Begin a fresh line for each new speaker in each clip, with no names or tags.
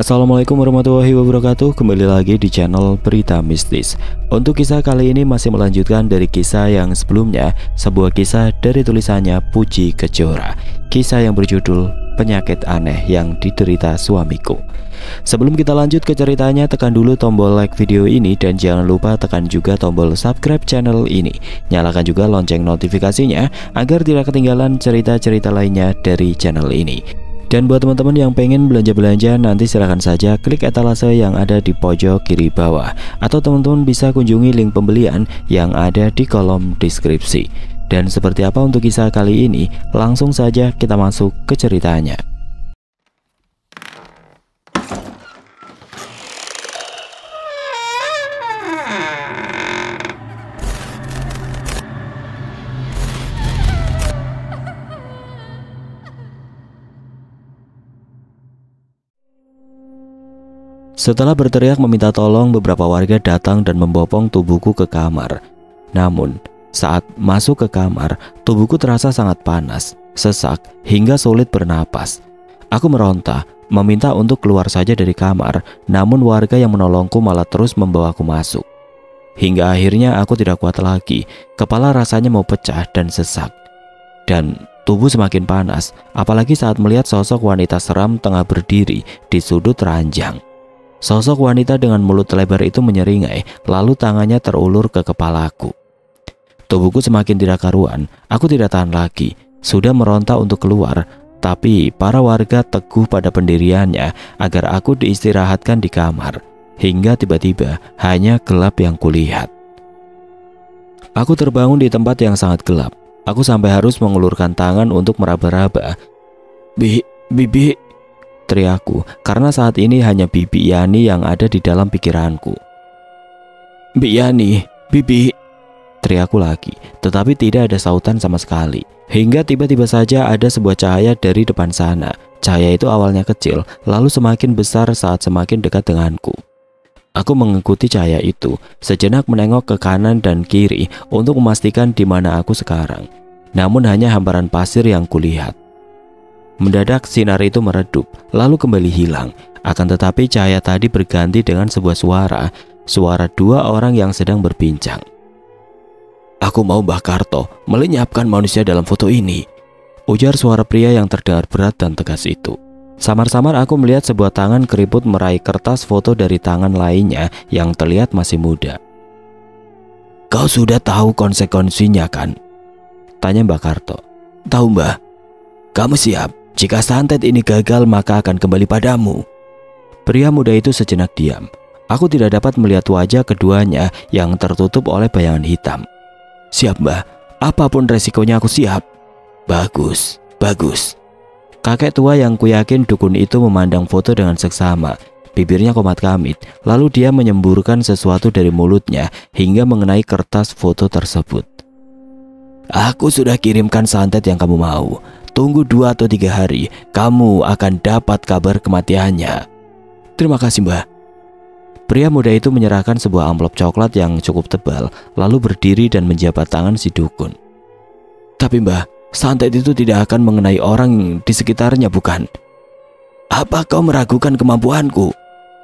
Assalamualaikum warahmatullahi wabarakatuh. Kembali lagi di channel Berita Mistis. Untuk kisah kali ini masih melanjutkan dari kisah yang sebelumnya, sebuah kisah dari tulisannya Puji Kejora. Kisah yang berjudul Penyakit Aneh yang Diderita Suamiku. Sebelum kita lanjut ke ceritanya, tekan dulu tombol like video ini dan jangan lupa tekan juga tombol subscribe channel ini. Nyalakan juga lonceng notifikasinya agar tidak ketinggalan cerita-cerita lainnya dari channel ini. Dan buat teman-teman yang pengen belanja-belanja, nanti silahkan saja klik etalase yang ada di pojok kiri bawah, atau teman-teman bisa kunjungi link pembelian yang ada di kolom deskripsi. Dan seperti apa untuk kisah kali ini, langsung saja kita masuk ke ceritanya. Setelah berteriak meminta tolong, beberapa warga datang dan membopong tubuhku ke kamar. Namun, saat masuk ke kamar, tubuhku terasa sangat panas, sesak, hingga sulit bernapas. Aku meronta, meminta untuk keluar saja dari kamar, namun warga yang menolongku malah terus membawaku masuk. Hingga akhirnya aku tidak kuat lagi, kepala rasanya mau pecah dan sesak. Dan tubuh semakin panas, apalagi saat melihat sosok wanita seram tengah berdiri di sudut ranjang. Sosok wanita dengan mulut lebar itu menyeringai, lalu tangannya terulur ke kepalaku. Tubuhku semakin tidak karuan, aku tidak tahan lagi, sudah meronta untuk keluar, tapi para warga teguh pada pendiriannya agar aku diistirahatkan di kamar, hingga tiba-tiba hanya gelap yang kulihat. Aku terbangun di tempat yang sangat gelap, aku sampai harus mengulurkan tangan untuk meraba-raba. Bibi, teriakku, karena saat ini hanya Bibi Yani yang ada di dalam pikiranku. Bibi Yani, Bibi, teriakku lagi, tetapi tidak ada sautan sama sekali. Hingga tiba-tiba saja ada sebuah cahaya dari depan sana. Cahaya itu awalnya kecil, lalu semakin besar saat semakin dekat denganku. Aku mengikuti cahaya itu, sejenak menengok ke kanan dan kiri untuk memastikan di mana aku sekarang. Namun hanya hamparan pasir yang kulihat. Mendadak sinar itu meredup, lalu kembali hilang. Akan tetapi cahaya tadi berganti dengan sebuah suara dua orang yang sedang berbincang. "Aku mau Mbah Karto melenyapkan manusia dalam foto ini," ujar suara pria yang terdengar berat dan tegas itu. Samar-samar aku melihat sebuah tangan keriput meraih kertas foto dari tangan lainnya yang terlihat masih muda. "Kau sudah tahu konsekuensinya kan?" tanya Mbah Karto. "Tahu Mbah." "Kamu siap? Jika santet ini gagal maka akan kembali padamu." Pria muda itu sejenak diam. Aku tidak dapat melihat wajah keduanya yang tertutup oleh bayangan hitam. "Siap Mbah, apapun resikonya aku siap." Bagus. Kakek tua yang kuyakin dukun itu memandang foto dengan seksama. Bibirnya komat kamit, lalu dia menyemburkan sesuatu dari mulutnya hingga mengenai kertas foto tersebut. "Aku sudah kirimkan santet yang kamu mau. Tunggu 2 atau 3 hari, kamu akan dapat kabar kematiannya." "Terima kasih Mbah." Pria muda itu menyerahkan sebuah amplop coklat yang cukup tebal, lalu berdiri dan menjabat tangan si dukun. "Tapi Mbah, santet itu tidak akan mengenai orang di sekitarnya bukan?" "Apa kau meragukan kemampuanku?"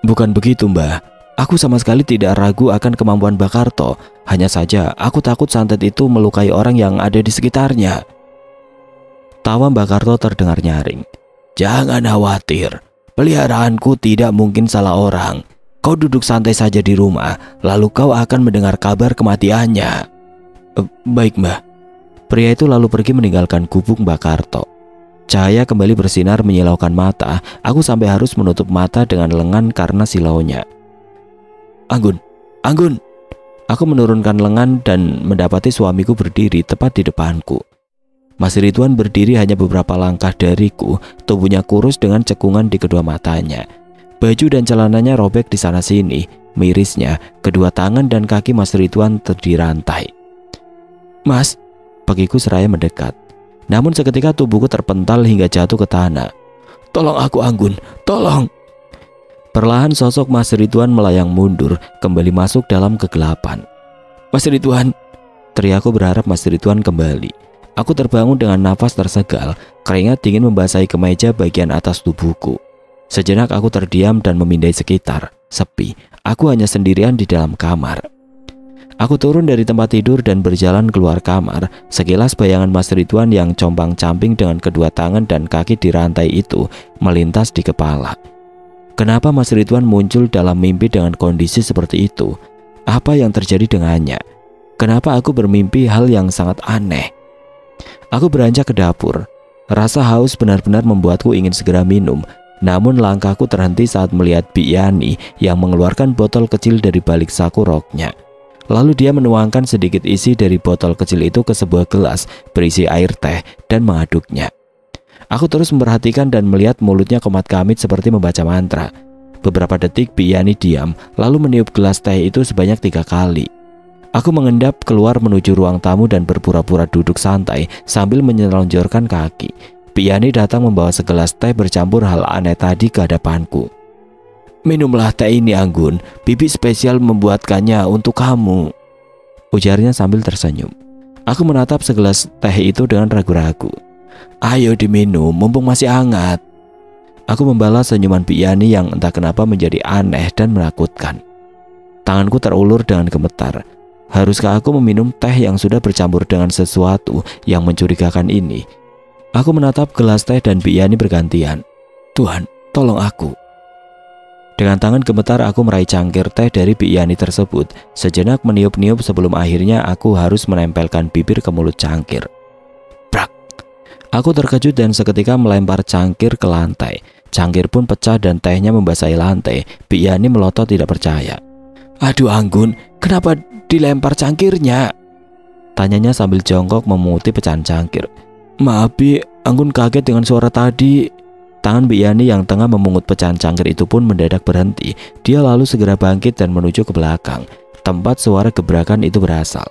"Bukan begitu Mbah, aku sama sekali tidak ragu akan kemampuan Mbah Karto. Hanya saja aku takut santet itu melukai orang yang ada di sekitarnya." Tawa Mbah Karto terdengar nyaring. "Jangan khawatir, peliharaanku tidak mungkin salah orang. Kau duduk santai saja di rumah, lalu kau akan mendengar kabar kematiannya." "Baik Mbah." Pria itu lalu pergi meninggalkan gubuk Mbah Karto. Cahaya kembali bersinar menyilaukan mata. Aku sampai harus menutup mata dengan lengan karena silaunya. Anggun. Aku menurunkan lengan dan mendapati suamiku berdiri tepat di depanku. Mas Ridwan berdiri hanya beberapa langkah dariku, tubuhnya kurus dengan cekungan di kedua matanya. Baju dan celananya robek di sana-sini, mirisnya kedua tangan dan kaki Mas Ridwan dirantai. "Mas," pagiku seraya mendekat. Namun seketika tubuhku terpental hingga jatuh ke tanah. "Tolong aku Anggun, tolong." Perlahan sosok Mas Ridwan melayang mundur, kembali masuk dalam kegelapan. "Mas Ridwan," teriakku berharap Mas Ridwan kembali. Aku terbangun dengan nafas tersegal, keringat dingin membasahi kemeja bagian atas tubuhku. Sejenak aku terdiam dan memindai sekitar. Sepi, aku hanya sendirian di dalam kamar. Aku turun dari tempat tidur dan berjalan keluar kamar. Sekilas bayangan Mas Ridwan yang compang-camping dengan kedua tangan dan kaki di rantai itu melintas di kepala. Kenapa Mas Ridwan muncul dalam mimpi dengan kondisi seperti itu? Apa yang terjadi dengannya? Kenapa aku bermimpi hal yang sangat aneh? Aku beranjak ke dapur. Rasa haus benar-benar membuatku ingin segera minum. Namun langkahku terhenti saat melihat Bi Yani yang mengeluarkan botol kecil dari balik saku roknya. Lalu dia menuangkan sedikit isi dari botol kecil itu ke sebuah gelas berisi air teh dan mengaduknya. Aku terus memperhatikan dan melihat mulutnya komat-kamit seperti membaca mantra. Beberapa detik Bi Yani diam, lalu meniup gelas teh itu sebanyak 3 kali. Aku mengendap keluar menuju ruang tamu dan berpura-pura duduk santai sambil menyelonjorkan kaki. Bi Yani datang membawa segelas teh bercampur hal aneh tadi ke hadapanku. "Minumlah teh ini, Anggun. Bibi spesial membuatkannya untuk kamu," ujarnya sambil tersenyum. Aku menatap segelas teh itu dengan ragu-ragu. "Ayo diminum, mumpung masih hangat." Aku membalas senyuman Bi Yani yang entah kenapa menjadi aneh dan menakutkan. Tanganku terulur dengan gemetar. Haruskah aku meminum teh yang sudah bercampur dengan sesuatu yang mencurigakan ini? Aku menatap gelas teh dan Bi Yani bergantian. "Tuhan, tolong aku." Dengan tangan gemetar aku meraih cangkir teh dari Bi Yani tersebut. Sejenak meniup-niup sebelum akhirnya aku harus menempelkan bibir ke mulut cangkir. Brak! Aku terkejut dan seketika melempar cangkir ke lantai. Cangkir pun pecah dan tehnya membasahi lantai. Bi Yani melotot tidak percaya. "Aduh Anggun, kenapa dilempar cangkirnya?" tanyanya sambil jongkok memunguti pecahan cangkir. "Maaf Bi, Anggun kaget dengan suara tadi." Tangan Bi Yani yang tengah memungut pecahan cangkir itu pun mendadak berhenti. Dia lalu segera bangkit dan menuju ke belakang, tempat suara gebrakan itu berasal.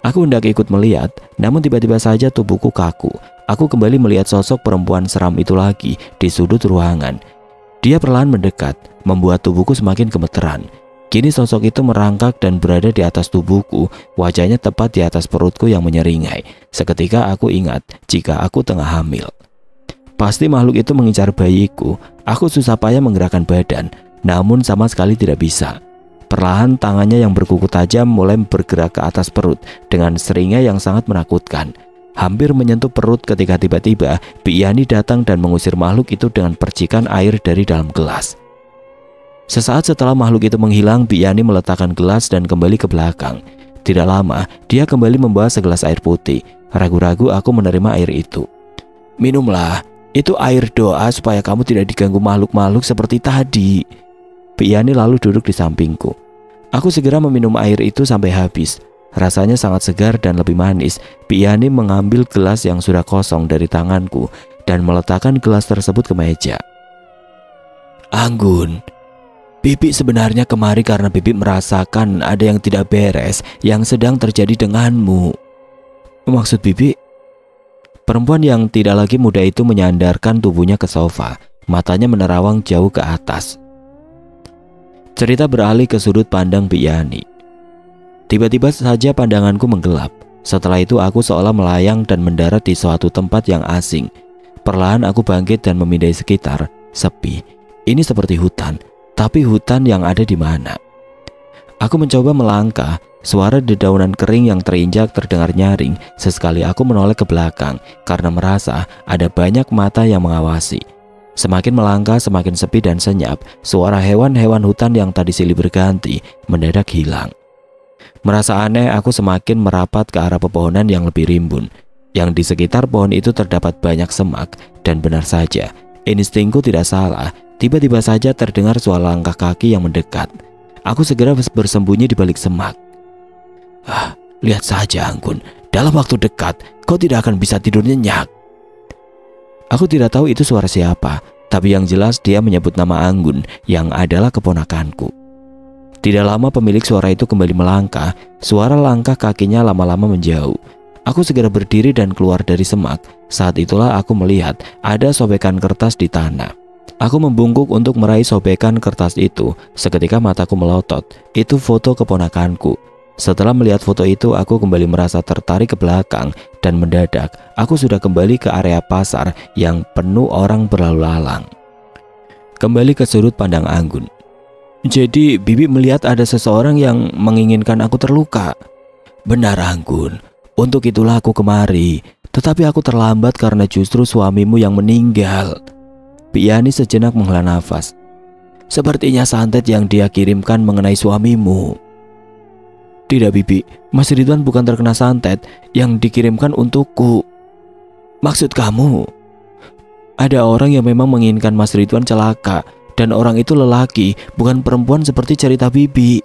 Aku hendak ikut melihat, namun tiba-tiba saja tubuhku kaku. Aku kembali melihat sosok perempuan seram itu lagi di sudut ruangan. Dia perlahan mendekat, membuat tubuhku semakin gemeteran. Kini sosok itu merangkak dan berada di atas tubuhku, wajahnya tepat di atas perutku yang menyeringai. Seketika aku ingat jika aku tengah hamil. Pasti makhluk itu mengincar bayiku. Aku susah payah menggerakkan badan, namun sama sekali tidak bisa. Perlahan tangannya yang berkuku tajam mulai bergerak ke atas perut dengan seringai yang sangat menakutkan. Hampir menyentuh perut ketika tiba-tiba Bi Yani datang dan mengusir makhluk itu dengan percikan air dari dalam gelas. Sesaat setelah makhluk itu menghilang, Bi Yani meletakkan gelas dan kembali ke belakang. Tidak lama, dia kembali membawa segelas air putih. Ragu-ragu aku menerima air itu. "Minumlah, itu air doa supaya kamu tidak diganggu makhluk-makhluk seperti tadi." Bi Yani lalu duduk di sampingku. Aku segera meminum air itu sampai habis. Rasanya sangat segar dan lebih manis. Bi Yani mengambil gelas yang sudah kosong dari tanganku dan meletakkan gelas tersebut ke meja. "Anggun, Bibi sebenarnya kemari karena Bibi merasakan ada yang tidak beres yang sedang terjadi denganmu." "Maksud Bibi?" Perempuan yang tidak lagi muda itu menyandarkan tubuhnya ke sofa. Matanya menerawang jauh ke atas. Cerita beralih ke sudut pandang Bi Yani. Tiba-tiba saja pandanganku menggelap. Setelah itu aku seolah melayang dan mendarat di suatu tempat yang asing. Perlahan aku bangkit dan memindai sekitar. Sepi. Ini seperti hutan. Tapi hutan yang ada di mana? Aku mencoba melangkah. Suara dedaunan kering yang terinjak terdengar nyaring. Sesekali aku menoleh ke belakang karena merasa ada banyak mata yang mengawasi. Semakin melangkah semakin sepi dan senyap. Suara hewan-hewan hutan yang tadi silih berganti mendadak hilang. Merasa aneh, aku semakin merapat ke arah pepohonan yang lebih rimbun. Yang di sekitar pohon itu terdapat banyak semak. Dan benar saja, instingku tidak salah. Tiba-tiba saja terdengar suara langkah kaki yang mendekat. Aku segera bersembunyi di balik semak. Lihat saja Anggun, dalam waktu dekat kau tidak akan bisa tidur nyenyak." Aku tidak tahu itu suara siapa, tapi yang jelas dia menyebut nama Anggun yang adalah keponakanku. Tidak lama pemilik suara itu kembali melangkah. Suara langkah kakinya lama-lama menjauh. Aku segera berdiri dan keluar dari semak. Saat itulah aku melihat ada sobekan kertas di tanah. Aku membungkuk untuk meraih sobekan kertas itu. Seketika mataku melotot. Itu foto keponakanku. Setelah melihat foto itu, aku kembali merasa tertarik ke belakang dan mendadak aku sudah kembali ke area pasar yang penuh orang berlalu lalang. Kembali ke sudut pandang Anggun. Jadi Bibi melihat ada seseorang yang menginginkan aku terluka. Benar Anggun, untuk itulah aku kemari. Tetapi aku terlambat karena justru suamimu yang meninggal. Yani sejenak menghela nafas. Sepertinya santet yang dia kirimkan mengenai suamimu. Tidak Bibi, Mas Ridwan bukan terkena santet yang dikirimkan untukku. Maksud kamu? Ada orang yang memang menginginkan Mas Ridwan celaka, dan orang itu lelaki, bukan perempuan seperti cerita Bibi.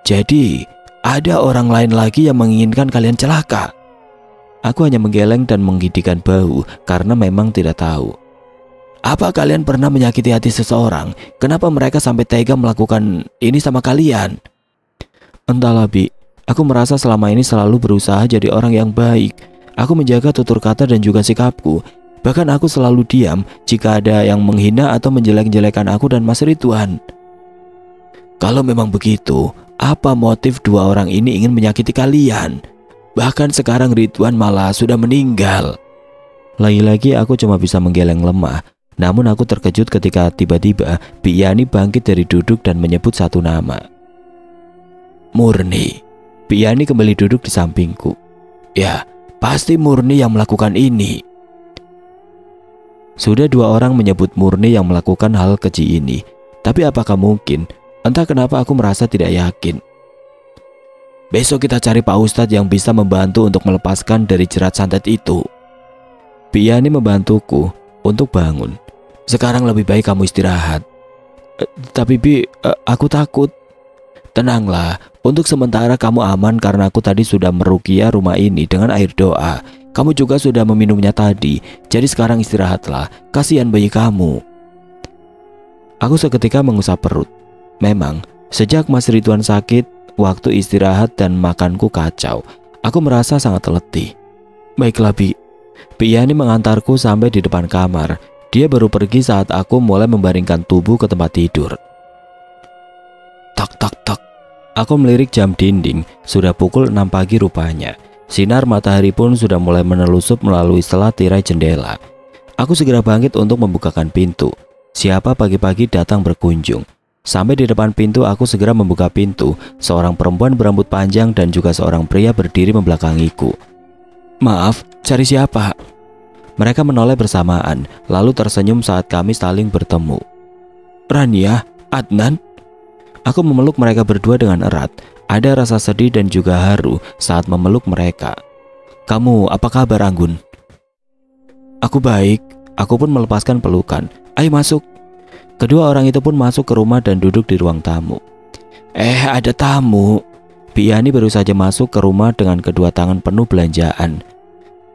Jadi, ada orang lain lagi yang menginginkan kalian celaka. Aku hanya menggeleng dan menggigitkan bahu karena memang tidak tahu. Apa kalian pernah menyakiti hati seseorang? Kenapa mereka sampai tega melakukan ini sama kalian? Entahlah Bi, aku merasa selama ini selalu berusaha jadi orang yang baik. Aku menjaga tutur kata dan juga sikapku. Bahkan aku selalu diam jika ada yang menghina atau menjelek-jelekan aku dan Mas Ridwan. Kalau memang begitu, apa motif dua orang ini ingin menyakiti kalian? Bahkan sekarang Ridwan malah sudah meninggal. Lagi-lagi aku cuma bisa menggeleng lemah. Namun aku terkejut ketika tiba-tiba Bi Yani bangkit dari duduk dan menyebut satu nama. Murni. Bi Yani kembali duduk di sampingku. Ya, pasti Murni yang melakukan ini. Sudah dua orang menyebut Murni yang melakukan hal keji ini. Tapi apakah mungkin? Entah kenapa aku merasa tidak yakin. Besok kita cari Pak Ustadz yang bisa membantu untuk melepaskan dari jerat santet itu. Bi Yani membantuku untuk bangun. Sekarang lebih baik kamu istirahat. Tapi Bi, aku takut. Tenanglah, untuk sementara kamu aman karena aku tadi sudah meruqyah rumah ini dengan air doa. Kamu juga sudah meminumnya tadi. Jadi sekarang istirahatlah, kasihan bayi kamu. Aku seketika mengusap perut. Memang, sejak Mas Ridwan sakit, waktu istirahat dan makanku kacau. Aku merasa sangat letih. Baiklah Bi. Bi Yani mengantarku sampai di depan kamar. Dia baru pergi saat aku mulai membaringkan tubuh ke tempat tidur. Tak tak tak. Aku melirik jam dinding. Sudah pukul 6 pagi rupanya. Sinar matahari pun sudah mulai menelusup melalui celah tirai jendela. Aku segera bangkit untuk membukakan pintu. Siapa pagi-pagi datang berkunjung. Sampai di depan pintu aku segera membuka pintu. Seorang perempuan berambut panjang dan juga seorang pria berdiri membelakangiku. Maaf, cari siapa? Mereka menoleh bersamaan, lalu tersenyum saat kami saling bertemu. Rania, Adnan. Aku memeluk mereka berdua dengan erat. Ada rasa sedih dan juga haru saat memeluk mereka. Kamu, apa kabar Anggun? Aku baik. Aku pun melepaskan pelukan. Ayo masuk. Kedua orang itu pun masuk ke rumah dan duduk di ruang tamu. Ada tamu. Bi Yani baru saja masuk ke rumah dengan kedua tangan penuh belanjaan.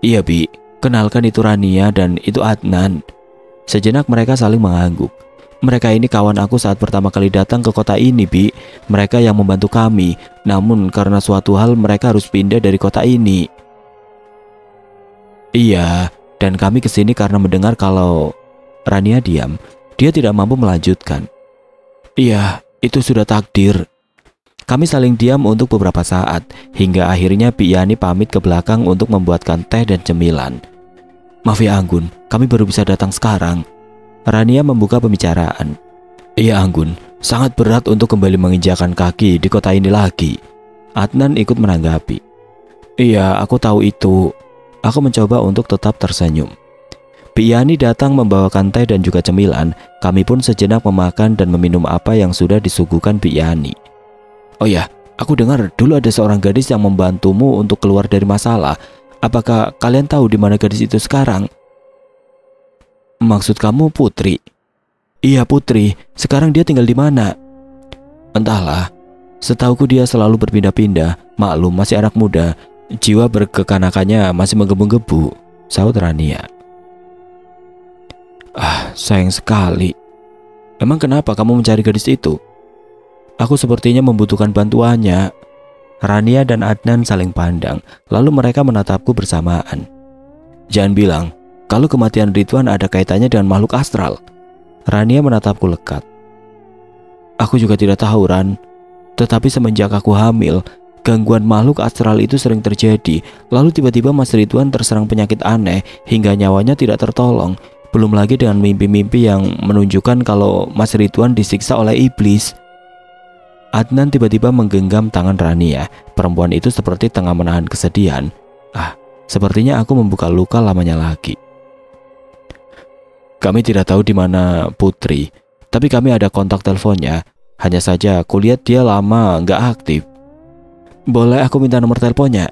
Iya Bi, kenalkan itu Rania dan itu Adnan. Sejenak mereka saling mengangguk. Mereka ini kawan aku saat pertama kali datang ke kota ini Bi. Mereka yang membantu kami. Namun karena suatu hal mereka harus pindah dari kota ini. Iya, dan kami kesini karena mendengar kalau... Rania diam. Dia tidak mampu melanjutkan. Iya, itu sudah takdir. Kami saling diam untuk beberapa saat, hingga akhirnya Bi Yani pamit ke belakang untuk membuatkan teh dan cemilan. Maaf ya Anggun, kami baru bisa datang sekarang. Rania membuka pembicaraan. Iya Anggun, sangat berat untuk kembali menginjakan kaki di kota ini lagi. Adnan ikut menanggapi. Iya, aku tahu itu. Aku mencoba untuk tetap tersenyum. Bi Yani datang membawakan teh dan juga cemilan. Kami pun sejenak memakan dan meminum apa yang sudah disuguhkan Bi Yani. Oh ya, aku dengar dulu ada seorang gadis yang membantumu untuk keluar dari masalah. Apakah kalian tahu di mana gadis itu sekarang? Maksud kamu Putri? Iya Putri, sekarang dia tinggal di mana? Entahlah. Setauku dia selalu berpindah-pindah. Maklum masih anak muda. Jiwa berkekanakannya masih menggebu-gebu. Sahut Rania. Sayang sekali. Emang kenapa kamu mencari gadis itu? Aku sepertinya membutuhkan bantuannya. Rania dan Adnan saling pandang, lalu mereka menatapku bersamaan. Jangan bilang kalau kematian Ridwan ada kaitannya dengan makhluk astral. Rania menatapku lekat. Aku juga tidak tahu Ran. Tetapi semenjak aku hamil, gangguan makhluk astral itu sering terjadi. Lalu tiba-tiba Mas Ridwan terserang penyakit aneh hingga nyawanya tidak tertolong. Belum lagi dengan mimpi-mimpi yang menunjukkan kalau Mas Ridwan disiksa oleh iblis. Adnan tiba-tiba menggenggam tangan Rania. Perempuan itu seperti tengah menahan kesedihan. Sepertinya aku membuka luka lamanya lagi. Kami tidak tahu di mana Putri, tapi kami ada kontak teleponnya. Hanya saja aku lihat dia lama nggak aktif. Boleh aku minta nomor teleponnya?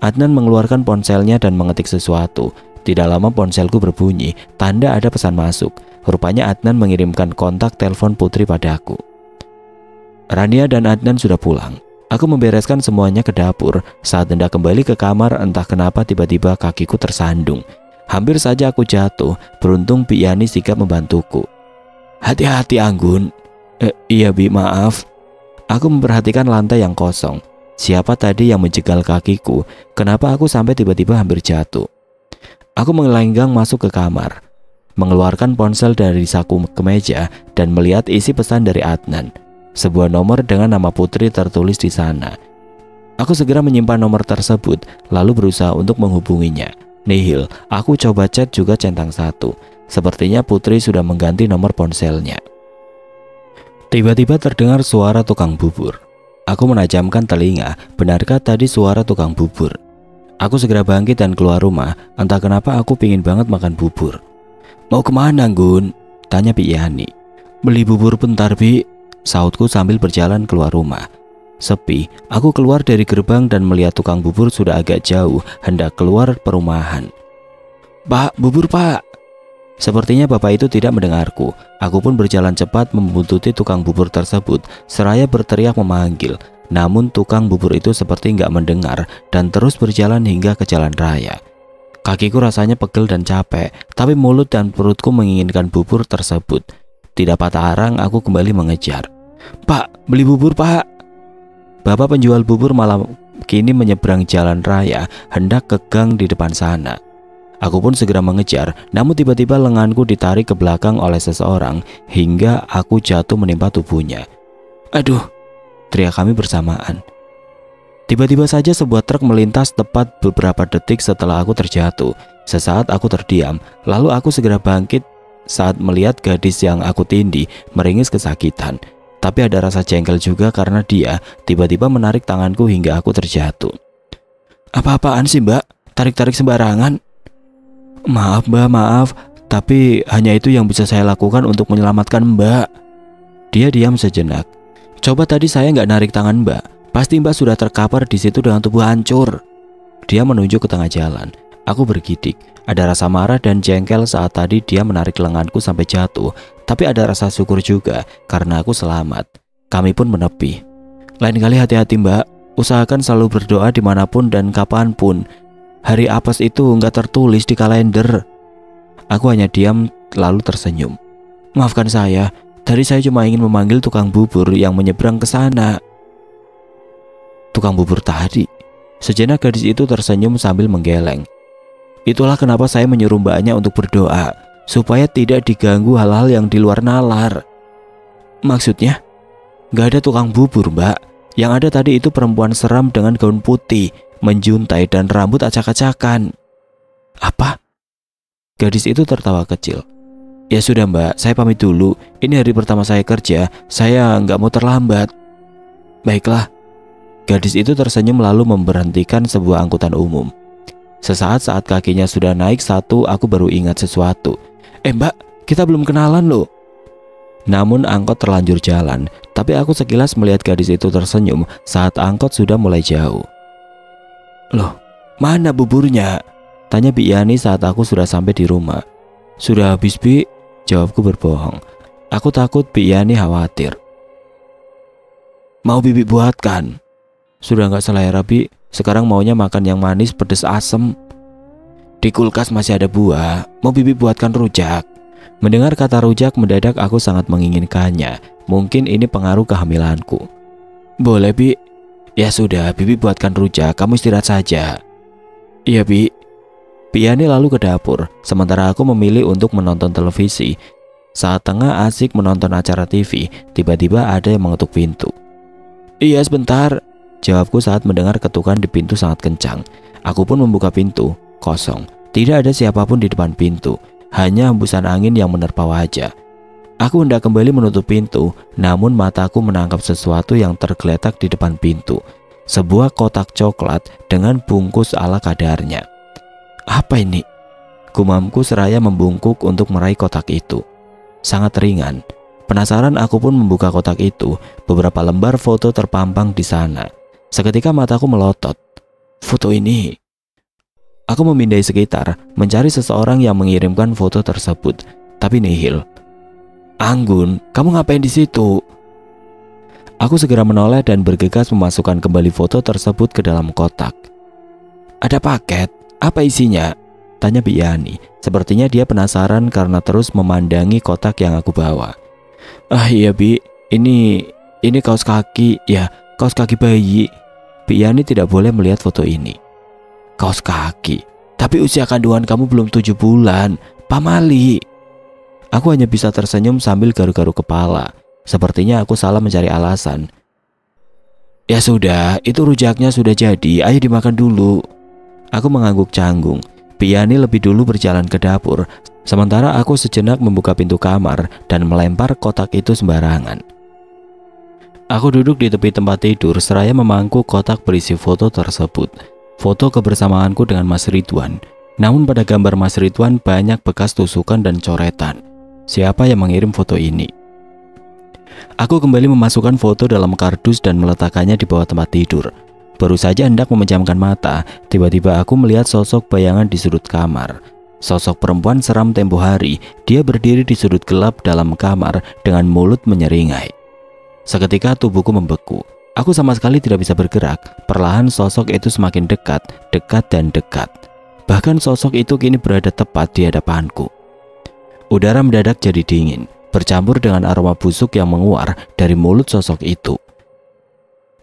Adnan mengeluarkan ponselnya dan mengetik sesuatu. Tidak lama ponselku berbunyi, tanda ada pesan masuk. Rupanya Adnan mengirimkan kontak telepon Putri padaku. Rania dan Adnan sudah pulang. Aku membereskan semuanya ke dapur. Saat hendak kembali ke kamar, entah kenapa tiba-tiba kakiku tersandung. Hampir saja aku jatuh. Beruntung Bi Yani sigap membantuku. Hati-hati Anggun. Iya Bi, maaf. Aku memperhatikan lantai yang kosong. Siapa tadi yang menjegal kakiku? Kenapa aku sampai tiba-tiba hampir jatuh? Aku melenggang masuk ke kamar, mengeluarkan ponsel dari saku kemeja dan melihat isi pesan dari Adnan. Sebuah nomor dengan nama Putri tertulis di sana. Aku segera menyimpan nomor tersebut, lalu berusaha untuk menghubunginya. Nihil, aku coba chat juga centang satu. Sepertinya Putri sudah mengganti nomor ponselnya. Tiba-tiba terdengar suara tukang bubur. Aku menajamkan telinga, benarkah tadi suara tukang bubur? Aku segera bangkit dan keluar rumah. Entah kenapa aku pingin banget makan bubur. Mau kemana Gun? Tanya Bi Yani. Beli bubur bentar Bi, sautku sambil berjalan keluar rumah. Sepi, aku keluar dari gerbang dan melihat tukang bubur sudah agak jauh, hendak keluar perumahan. Pak, bubur pak. Sepertinya bapak itu tidak mendengarku. Aku pun berjalan cepat membuntuti tukang bubur tersebut, seraya berteriak memanggil. Namun tukang bubur itu seperti nggak mendengar dan terus berjalan hingga ke jalan raya. Kakiku rasanya pegel dan capek, tapi mulut dan perutku menginginkan bubur tersebut. Tidak patah arang, aku kembali mengejar. Pak, beli bubur pak. Bapak penjual bubur malah kini menyeberang jalan raya, hendak ke gang di depan sana. Aku pun segera mengejar, namun tiba-tiba lenganku ditarik ke belakang oleh seseorang hingga aku jatuh menimpa tubuhnya. Aduh! Teriak kami bersamaan. Tiba-tiba saja sebuah truk melintas tepat beberapa detik setelah aku terjatuh. Sesaat aku terdiam, lalu aku segera bangkit saat melihat gadis yang aku tindih meringis kesakitan. Tapi ada rasa jengkel juga karena dia tiba-tiba menarik tanganku hingga aku terjatuh. Apa-apaan sih mbak? Tarik-tarik sembarangan? Maaf mbak, maaf. Tapi hanya itu yang bisa saya lakukan untuk menyelamatkan mbak. Dia diam sejenak. Coba tadi saya nggak narik tangan mbak, pasti mbak sudah terkapar di situ dengan tubuh hancur. Dia menunjuk ke tengah jalan. Aku bergidik. Ada rasa marah dan jengkel saat tadi dia menarik lenganku sampai jatuh. Tapi ada rasa syukur juga karena aku selamat. Kami pun menepi. Lain kali hati-hati mbak. Usahakan selalu berdoa dimanapun dan kapanpun. Hari apes itu nggak tertulis di kalender. Aku hanya diam lalu tersenyum. Maafkan saya. Tadi saya cuma ingin memanggil tukang bubur yang menyeberang ke sana. Tukang bubur tadi? Sejenak gadis itu tersenyum sambil menggeleng. Itulah kenapa saya menyuruh mbaknya untuk berdoa, supaya tidak diganggu hal-hal yang di luar nalar. Maksudnya? Gak ada tukang bubur mbak. Yang ada tadi itu perempuan seram dengan gaun putih, menjuntai dan rambut acak-acakan. Apa? Gadis itu tertawa kecil. Ya sudah mbak, saya pamit dulu. Ini hari pertama saya kerja, saya nggak mau terlambat. Baiklah. Gadis itu tersenyum lalu memberhentikan sebuah angkutan umum. Sesaat saat kakinya sudah naik satu, aku baru ingat sesuatu. Mbak, kita belum kenalan loh. Namun angkot terlanjur jalan, tapi aku sekilas melihat gadis itu tersenyum saat angkot sudah mulai jauh. Loh, mana buburnya? Tanya Bi Yani saat aku sudah sampai di rumah. Sudah habis Bi, jawabku berbohong. Aku takut Bi Yani khawatir. Mau Bibi buatkan? Sudah nggak selera Bi, sekarang maunya makan yang manis pedes asem. Di kulkas masih ada buah, mau Bibi buatkan rujak. Mendengar kata rujak mendadak aku sangat menginginkannya. Mungkin ini pengaruh kehamilanku. Boleh Bi. Ya sudah, Bibi buatkan rujak, kamu istirahat saja. Iya Bi. Bi Yani lalu ke dapur, sementara aku memilih untuk menonton televisi. Saat tengah asik menonton acara TV, tiba-tiba ada yang mengetuk pintu. Iya sebentar, jawabku saat mendengar ketukan di pintu sangat kencang. Aku pun membuka pintu, kosong. Tidak ada siapapun di depan pintu. hanya hembusan angin yang menerpa wajah. Aku hendak kembali menutup pintu, namun mataku menangkap sesuatu yang tergeletak di depan pintu. Sebuah kotak coklat dengan bungkus ala kadarnya. Apa ini? Gumamku seraya membungkuk untuk meraih kotak itu. Sangat ringan. Penasaran aku pun membuka kotak itu. Beberapa lembar foto terpampang di sana. Seketika mataku melotot. Foto ini. Aku memindai sekitar, mencari seseorang yang mengirimkan foto tersebut, tapi nihil. Anggun, kamu ngapain di situ? Aku segera menoleh dan bergegas memasukkan kembali foto tersebut ke dalam kotak. Ada paket, apa isinya? Tanya Bi Yani. Sepertinya dia penasaran karena terus memandangi kotak yang aku bawa. Ah iya Bi, ini kaos kaki, ya kaos kaki bayi. Bi Yani tidak boleh melihat foto ini. Kaos kaki? Tapi usia kandungan kamu belum 7 bulan, pamali. Aku hanya bisa tersenyum sambil garu-garu kepala. Sepertinya aku salah mencari alasan. Ya sudah, itu rujaknya sudah jadi, ayo dimakan dulu. Aku mengangguk canggung. Bi Yani lebih dulu berjalan ke dapur, sementara aku sejenak membuka pintu kamar dan melempar kotak itu sembarangan. Aku duduk di tepi tempat tidur seraya memangku kotak berisi foto tersebut. Foto kebersamaanku dengan Mas Ridwan. Namun pada gambar Mas Ridwan banyak bekas tusukan dan coretan. Siapa yang mengirim foto ini? Aku kembali memasukkan foto dalam kardus dan meletakkannya di bawah tempat tidur. Baru saja hendak memejamkan mata, tiba-tiba aku melihat sosok bayangan di sudut kamar. Sosok perempuan seram tempo hari, dia berdiri di sudut gelap dalam kamar dengan mulut menyeringai. Seketika tubuhku membeku. Aku sama sekali tidak bisa bergerak. Perlahan sosok itu semakin dekat, dan dekat. Bahkan sosok itu kini berada tepat di hadapanku. Udara mendadak jadi dingin, bercampur dengan aroma busuk yang menguar dari mulut sosok itu.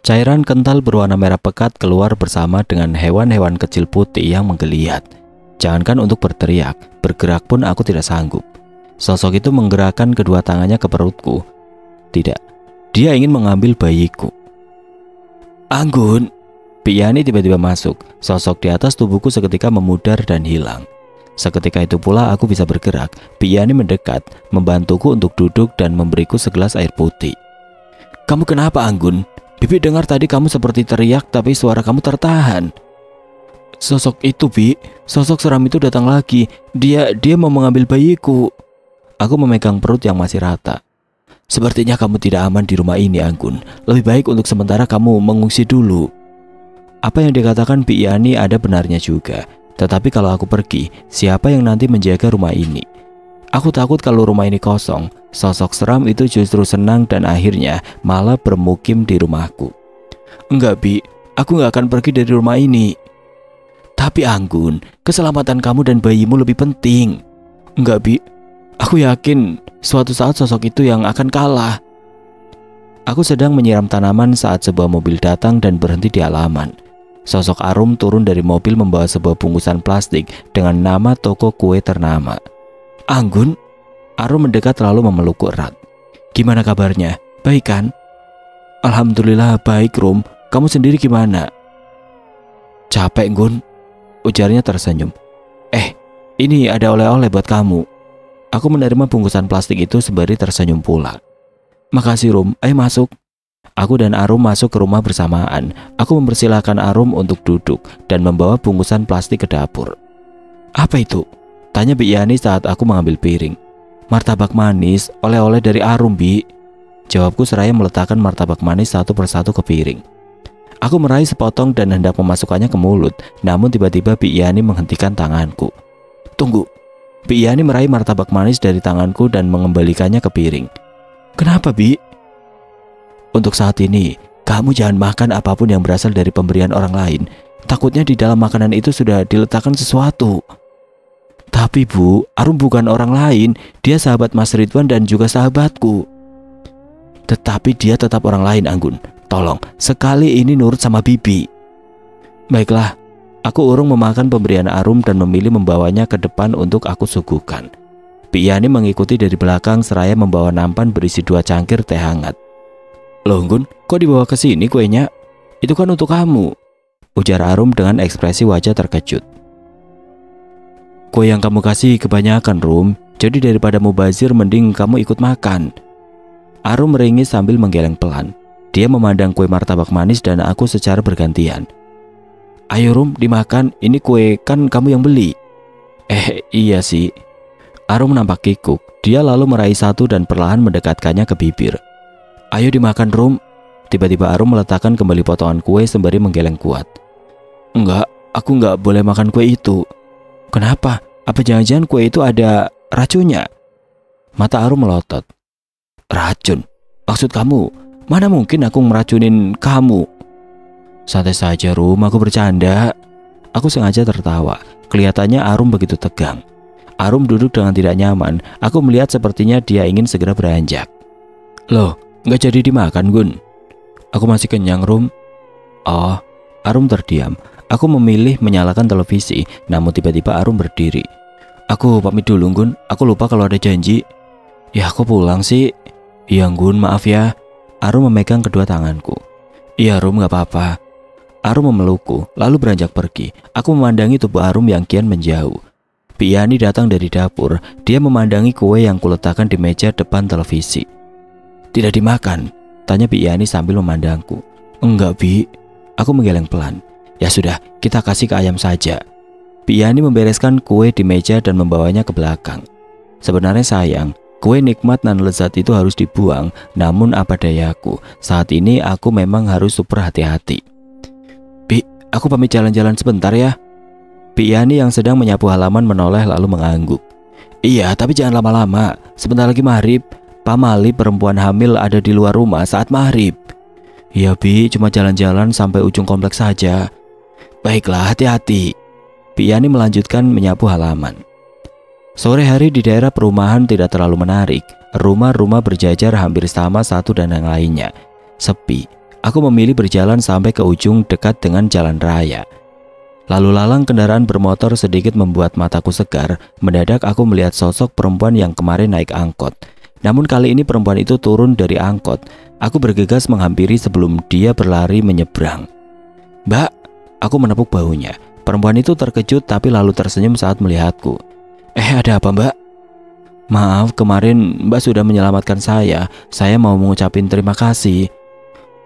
Cairan kental berwarna merah pekat keluar bersama dengan hewan-hewan kecil putih yang menggeliat. Jangankan untuk berteriak, bergerak pun aku tidak sanggup. Sosok itu menggerakkan kedua tangannya ke perutku. Tidak, dia ingin mengambil bayiku. Anggun! Bi Yani tiba-tiba masuk. Sosok di atas tubuhku seketika memudar dan hilang. Seketika itu pula aku bisa bergerak. Bi Yani mendekat, membantuku untuk duduk dan memberiku segelas air putih. Kamu kenapa Anggun? Bibi dengar tadi kamu seperti teriak tapi suara kamu tertahan. Sosok itu Bi, sosok seram itu datang lagi. Dia mau mengambil bayiku. Aku memegang perut yang masih rata. Sepertinya kamu tidak aman di rumah ini Anggun. Lebih baik untuk sementara kamu mengungsi dulu. Apa yang dikatakan Bi Yani ada benarnya juga. Tetapi kalau aku pergi, siapa yang nanti menjaga rumah ini? Aku takut kalau rumah ini kosong, sosok seram itu justru senang dan akhirnya malah bermukim di rumahku. Enggak Bi, aku gak akan pergi dari rumah ini. Tapi Anggun, keselamatan kamu dan bayimu lebih penting. Enggak Bi, aku yakin suatu saat sosok itu yang akan kalah. Aku sedang menyiram tanaman saat sebuah mobil datang dan berhenti di halaman. Sosok Arum turun dari mobil membawa sebuah bungkusan plastik dengan nama toko kue ternama. Anggun? Arum mendekat lalu memelukku erat. Gimana kabarnya? Baik kan? Alhamdulillah baik Rum. Kamu sendiri gimana? Capek Gun, ujarnya tersenyum. Ini ada oleh-oleh buat kamu. Aku menerima bungkusan plastik itu sembari tersenyum pula. Makasih Rum, ayo masuk. Aku dan Arum masuk ke rumah bersamaan. Aku mempersilahkan Arum untuk duduk dan membawa bungkusan plastik ke dapur. Apa itu? Tanya Bi Yani saat aku mengambil piring. Martabak manis, oleh-oleh dari Arum Bi. Jawabku seraya meletakkan martabak manis satu persatu ke piring. Aku meraih sepotong dan hendak memasukkannya ke mulut. Namun tiba-tiba Bi Yani menghentikan tanganku. Tunggu. Bi Yani meraih martabak manis dari tanganku dan mengembalikannya ke piring. Kenapa Bi? Untuk saat ini, kamu jangan makan apapun yang berasal dari pemberian orang lain. Takutnya di dalam makanan itu sudah diletakkan sesuatu. Tapi Bu, Arum bukan orang lain. Dia sahabat Mas Ridwan dan juga sahabatku. Tetapi dia tetap orang lain Anggun. Tolong, sekali ini nurut sama Bibi. Baiklah, aku urung memakan pemberian Arum dan memilih membawanya ke depan untuk aku suguhkan. Bi Yani mengikuti dari belakang seraya membawa nampan berisi 2 cangkir teh hangat. Loh Gun, kok dibawa ke sini kuenya? Itu kan untuk kamu, ujar Arum dengan ekspresi wajah terkejut. Kue yang kamu kasih kebanyakan, Rum. Jadi daripada mubazir mending kamu ikut makan. Arum meringis sambil menggeleng pelan. Dia memandang kue martabak manis dan aku secara bergantian. Ayo Rum, dimakan. Ini kue kan kamu yang beli. Iya sih. Arum nampak kikuk. Dia lalu meraih satu dan perlahan mendekatkannya ke bibir. Ayo dimakan Rum. Tiba-tiba Arum meletakkan kembali potongan kue sembari menggeleng kuat. Enggak, aku enggak boleh makan kue itu. Kenapa? Apa jangan-jangan kue itu ada racunnya? Mata Arum melotot. Racun? Maksud kamu? Mana mungkin aku meracunin kamu? Santai saja Rum, aku bercanda. Aku sengaja tertawa. Kelihatannya Arum begitu tegang. Arum duduk dengan tidak nyaman. Aku melihat sepertinya dia ingin segera beranjak. Loh, nggak jadi dimakan Gun? Aku masih kenyang Rum. Oh, Arum terdiam. Aku memilih menyalakan televisi. Namun tiba-tiba Arum berdiri. Aku pamit dulu Gun, aku lupa kalau ada janji. Ya aku pulang sih. Iya Gun, maaf ya. Arum memegang kedua tanganku. Iya Rum, gak apa-apa. Arum memelukku, lalu beranjak pergi. Aku memandangi tubuh Arum yang kian menjauh. Piani datang dari dapur. Dia memandangi kue yang kuletakkan di meja depan televisi. Tidak dimakan? Tanya Piani sambil memandangku. Enggak Bi. Aku menggeleng pelan. Ya sudah, kita kasih ke ayam saja. Piani membereskan kue di meja dan membawanya ke belakang. Sebenarnya sayang, kue nikmat dan lezat itu harus dibuang. Namun apa dayaku, saat ini aku memang harus super hati-hati. Bi, aku pamit jalan-jalan sebentar ya. Piani yang sedang menyapu halaman menoleh lalu mengangguk. Iya, tapi jangan lama-lama. Sebentar lagi maghrib. Pamali perempuan hamil ada di luar rumah saat maghrib. Iya Bi, cuma jalan-jalan sampai ujung kompleks saja. Baiklah, hati-hati. Piani melanjutkan menyapu halaman. Sore hari di daerah perumahan tidak terlalu menarik. Rumah-rumah berjajar hampir sama satu dan yang lainnya. Sepi. Aku memilih berjalan sampai ke ujung dekat dengan jalan raya. Lalu lalang kendaraan bermotor sedikit membuat mataku segar. Mendadak aku melihat sosok perempuan yang kemarin naik angkot. Namun kali ini perempuan itu turun dari angkot. Aku bergegas menghampiri sebelum dia berlari menyeberang. Mbak, aku menepuk bahunya. Perempuan itu terkejut tapi lalu tersenyum saat melihatku. Ada apa Mbak? Maaf, kemarin Mbak sudah menyelamatkan saya. Saya mau mengucapin terima kasih.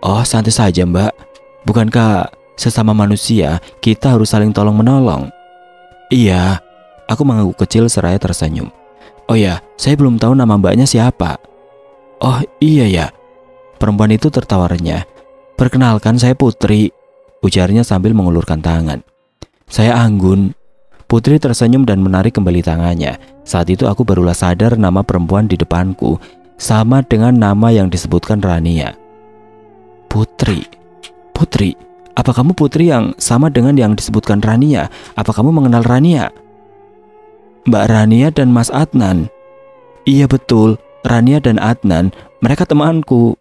Oh, santai saja Mbak. Bukankah sesama manusia kita harus saling tolong-menolong? Iya, aku mengangguk kecil seraya tersenyum. Oh ya, saya belum tahu nama Mbaknya siapa. Oh iya ya. Perempuan itu tertawa renyah. Perkenalkan, saya Putri, ujarnya sambil mengulurkan tangan. Saya Anggun. Putri tersenyum dan menarik kembali tangannya. Saat itu aku barulah sadar nama perempuan di depanku sama dengan nama yang disebutkan Rania. Putri. Putri, apa kamu Putri yang sama dengan yang disebutkan Rania? Apa kamu mengenal Rania? Mbak Rania dan Mas Adnan. Iya betul, Rania dan Adnan, mereka temanku.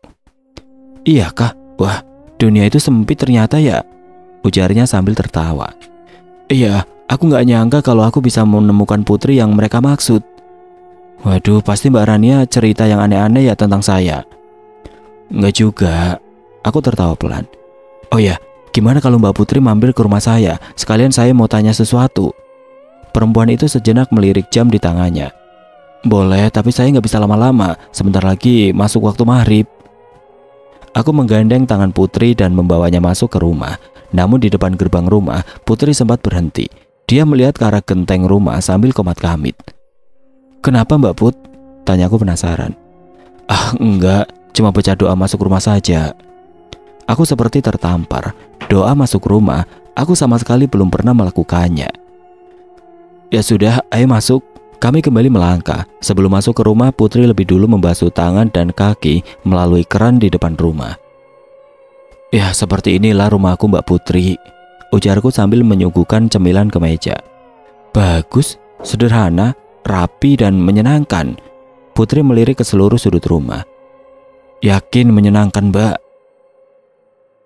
Iyakah? Wah, dunia itu sempit ternyata ya, ujarnya sambil tertawa. Iya, aku gak nyangka kalau aku bisa menemukan Putri yang mereka maksud. Waduh, pasti Mbak Rania cerita yang aneh-aneh ya tentang saya. Enggak juga, aku tertawa pelan. Oh ya, gimana kalau Mbak Putri mampir ke rumah saya? Sekalian saya mau tanya sesuatu. Perempuan itu sejenak melirik jam di tangannya. Boleh, tapi saya nggak bisa lama-lama. Sebentar lagi masuk waktu maghrib. Aku menggandeng tangan Putri dan membawanya masuk ke rumah. Namun di depan gerbang rumah, Putri sempat berhenti. Dia melihat ke arah genteng rumah sambil komat-kamit. Kenapa Mbak Put? Tanyaku penasaran. Ah enggak, cuma baca doa masuk rumah saja. Aku seperti tertampar. Doa masuk rumah, aku sama sekali belum pernah melakukannya. Ya sudah, ayo masuk. Kami kembali melangkah. Sebelum masuk ke rumah, Putri lebih dulu membasuh tangan dan kaki melalui keran di depan rumah. Ya, seperti inilah rumahku Mbak Putri, ujarku sambil menyuguhkan cemilan ke meja. Bagus, sederhana, rapi dan menyenangkan. Putri melirik ke seluruh sudut rumah. Yakin menyenangkan Mbak?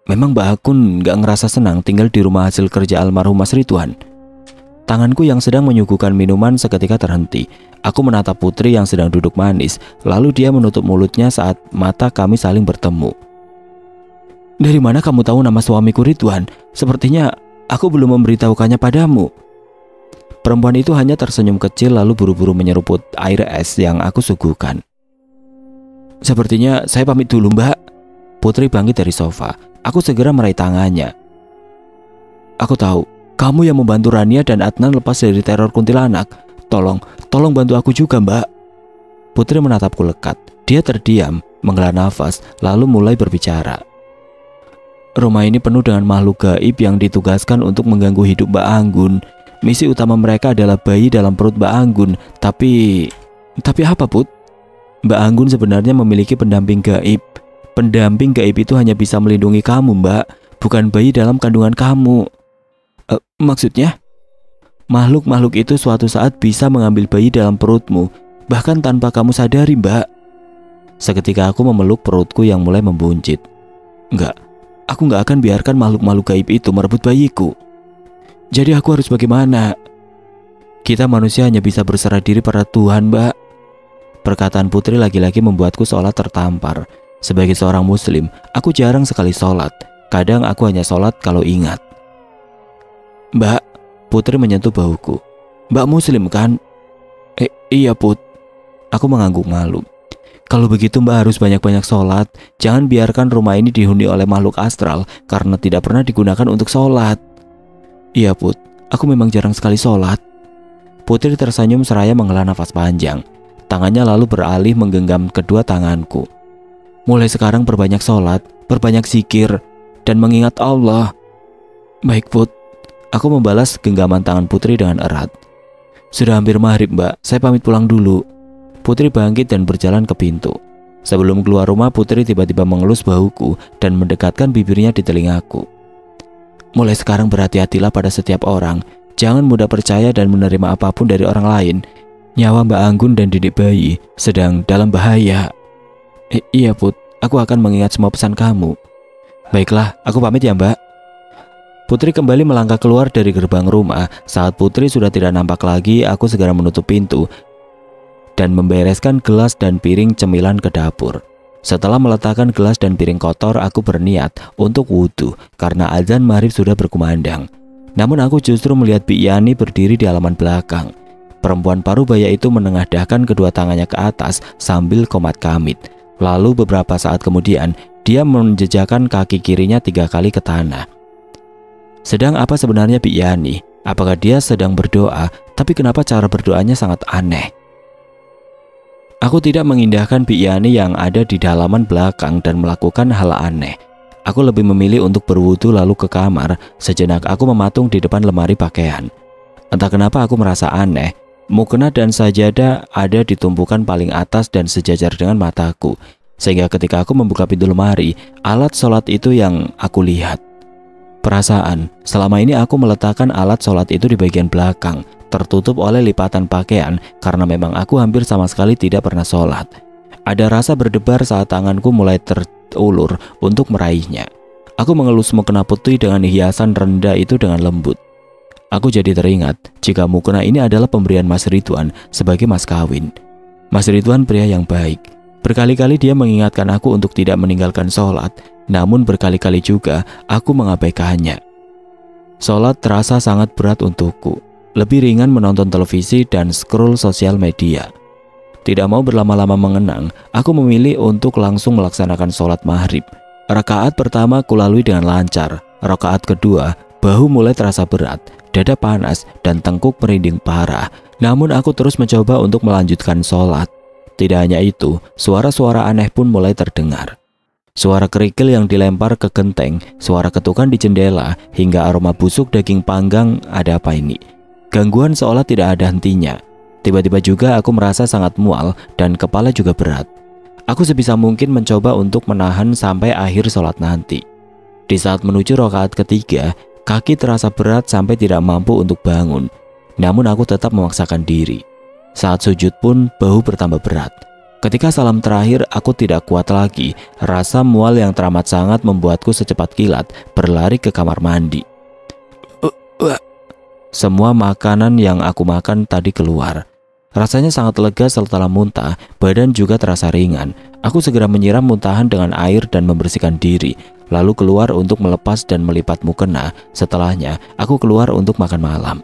Memang Mbak Akun gak ngerasa senang tinggal di rumah hasil kerja almarhum Mas Ridwan? Tanganku yang sedang menyuguhkan minuman seketika terhenti. Aku menatap Putri yang sedang duduk manis. Lalu dia menutup mulutnya saat mata kami saling bertemu. Dari mana kamu tahu nama suamiku Ridwan? Sepertinya aku belum memberitahukannya padamu. Perempuan itu hanya tersenyum kecil lalu buru-buru menyeruput air es yang aku suguhkan. "Sepertinya saya pamit dulu, Mbak." Putri bangkit dari sofa. Aku segera meraih tangannya. "Aku tahu, kamu yang membantu Rania dan Adnan lepas dari teror kuntilanak. Tolong bantu aku juga, Mbak." Putri menatapku lekat. Dia terdiam, menghela nafas, lalu mulai berbicara. "Rumah ini penuh dengan makhluk gaib yang ditugaskan untuk mengganggu hidup Mbak Anggun. Misi utama mereka adalah bayi dalam perut Mbak Anggun. Tapi apa, Put? Mbak Anggun sebenarnya memiliki pendamping gaib. Pendamping gaib itu hanya bisa melindungi kamu, Mbak, bukan bayi dalam kandungan kamu." Maksudnya? "Makhluk-makhluk itu suatu saat bisa mengambil bayi dalam perutmu, bahkan tanpa kamu sadari, Mbak." Seketika aku memeluk perutku yang mulai membuncit. Aku nggak akan biarkan makhluk-makhluk gaib itu merebut bayiku. Jadi aku harus bagaimana? Kita manusia hanya bisa berserah diri pada Tuhan, Mbak. Perkataan Putri lagi-lagi membuatku seolah tertampar. Sebagai seorang muslim, aku jarang sekali sholat. Kadang aku hanya sholat kalau ingat. "Mbak," Putri menyentuh bahuku. "Mbak muslim kan?" Iya, Put." Aku mengangguk malu. "Kalau begitu Mbak harus banyak-banyak sholat. Jangan biarkan rumah ini dihuni oleh makhluk astral karena tidak pernah digunakan untuk sholat." "Iya, Put, aku memang jarang sekali sholat." Putri tersenyum seraya menghela nafas panjang. Tangannya lalu beralih menggenggam kedua tanganku. "Mulai sekarang perbanyak sholat, perbanyak zikir, dan mengingat Allah." "Baik, Put." Aku membalas genggaman tangan Putri dengan erat. "Sudah hampir maghrib, Mbak, saya pamit pulang dulu." Putri bangkit dan berjalan ke pintu. Sebelum keluar rumah, Putri tiba-tiba mengelus bahuku dan mendekatkan bibirnya di telingaku. "Mulai sekarang berhati-hatilah pada setiap orang. Jangan mudah percaya dan menerima apapun dari orang lain. Nyawa Mbak Anggun dan didik bayi sedang dalam bahaya." Iya, Put, aku akan mengingat semua pesan kamu." "Baiklah, aku pamit ya, Mbak." Putri kembali melangkah keluar dari gerbang rumah. Saat Putri sudah tidak nampak lagi, aku segera menutup pintu dan membereskan gelas dan piring cemilan ke dapur. Setelah meletakkan gelas dan piring kotor, aku berniat untuk wudhu karena azan maghrib sudah berkumandang. Namun aku justru melihat Bi Yani berdiri di halaman belakang. Perempuan parubaya itu menengadahkan kedua tangannya ke atas sambil komat kamit. Lalu beberapa saat kemudian, dia menjejakkan kaki kirinya 3 kali ke tanah. Sedang apa sebenarnya Bi Yani? Apakah dia sedang berdoa? Tapi kenapa cara berdoanya sangat aneh? Aku tidak mengindahkan Bi Yani yang ada di halaman belakang dan melakukan hal aneh. Aku lebih memilih untuk berwudu lalu ke kamar. Sejenak aku mematung di depan lemari pakaian. Entah kenapa aku merasa aneh. Mukena dan sajadah ada di tumpukan paling atas dan sejajar dengan mataku. Sehingga ketika aku membuka pintu lemari, alat sholat itu yang aku lihat. Perasaan, selama ini aku meletakkan alat sholat itu di bagian belakang, tertutup oleh lipatan pakaian karena memang aku hampir sama sekali tidak pernah sholat. Ada rasa berdebar saat tanganku mulai terulur untuk meraihnya. Aku mengelus mukena putih dengan hiasan rendah itu dengan lembut. Aku jadi teringat jika mukena ini adalah pemberian Mas Ridwan sebagai mas kawin. Mas Ridwan pria yang baik. Berkali-kali dia mengingatkan aku untuk tidak meninggalkan sholat, namun berkali-kali juga aku mengabaikannya. Sholat terasa sangat berat untukku. Lebih ringan menonton televisi dan scroll sosial media. Tidak mau berlama-lama mengenang, aku memilih untuk langsung melaksanakan sholat maghrib. Rakaat pertama kulalui dengan lancar. Rakaat kedua, bahu mulai terasa berat, dada panas, dan tengkuk merinding parah. Namun aku terus mencoba untuk melanjutkan sholat. Tidak hanya itu, suara-suara aneh pun mulai terdengar. Suara kerikil yang dilempar ke genteng, suara ketukan di jendela, hingga aroma busuk daging panggang. Ada apa ini? Gangguan seolah tidak ada hentinya. Tiba-tiba juga aku merasa sangat mual dan kepala juga berat. Aku sebisa mungkin mencoba untuk menahan sampai akhir sholat nanti. Di saat menuju rakaat ketiga, kaki terasa berat sampai tidak mampu untuk bangun. Namun aku tetap memaksakan diri. Saat sujud pun bahu bertambah berat. Ketika salam terakhir, aku tidak kuat lagi. Rasa mual yang teramat sangat membuatku secepat kilat berlari ke kamar mandi. Semua makanan yang aku makan tadi keluar. Rasanya sangat lega setelah muntah, badan juga terasa ringan. Aku segera menyiram muntahan dengan air dan membersihkan diri, lalu keluar untuk melepas dan melipat mukena. Setelahnya, aku keluar untuk makan malam.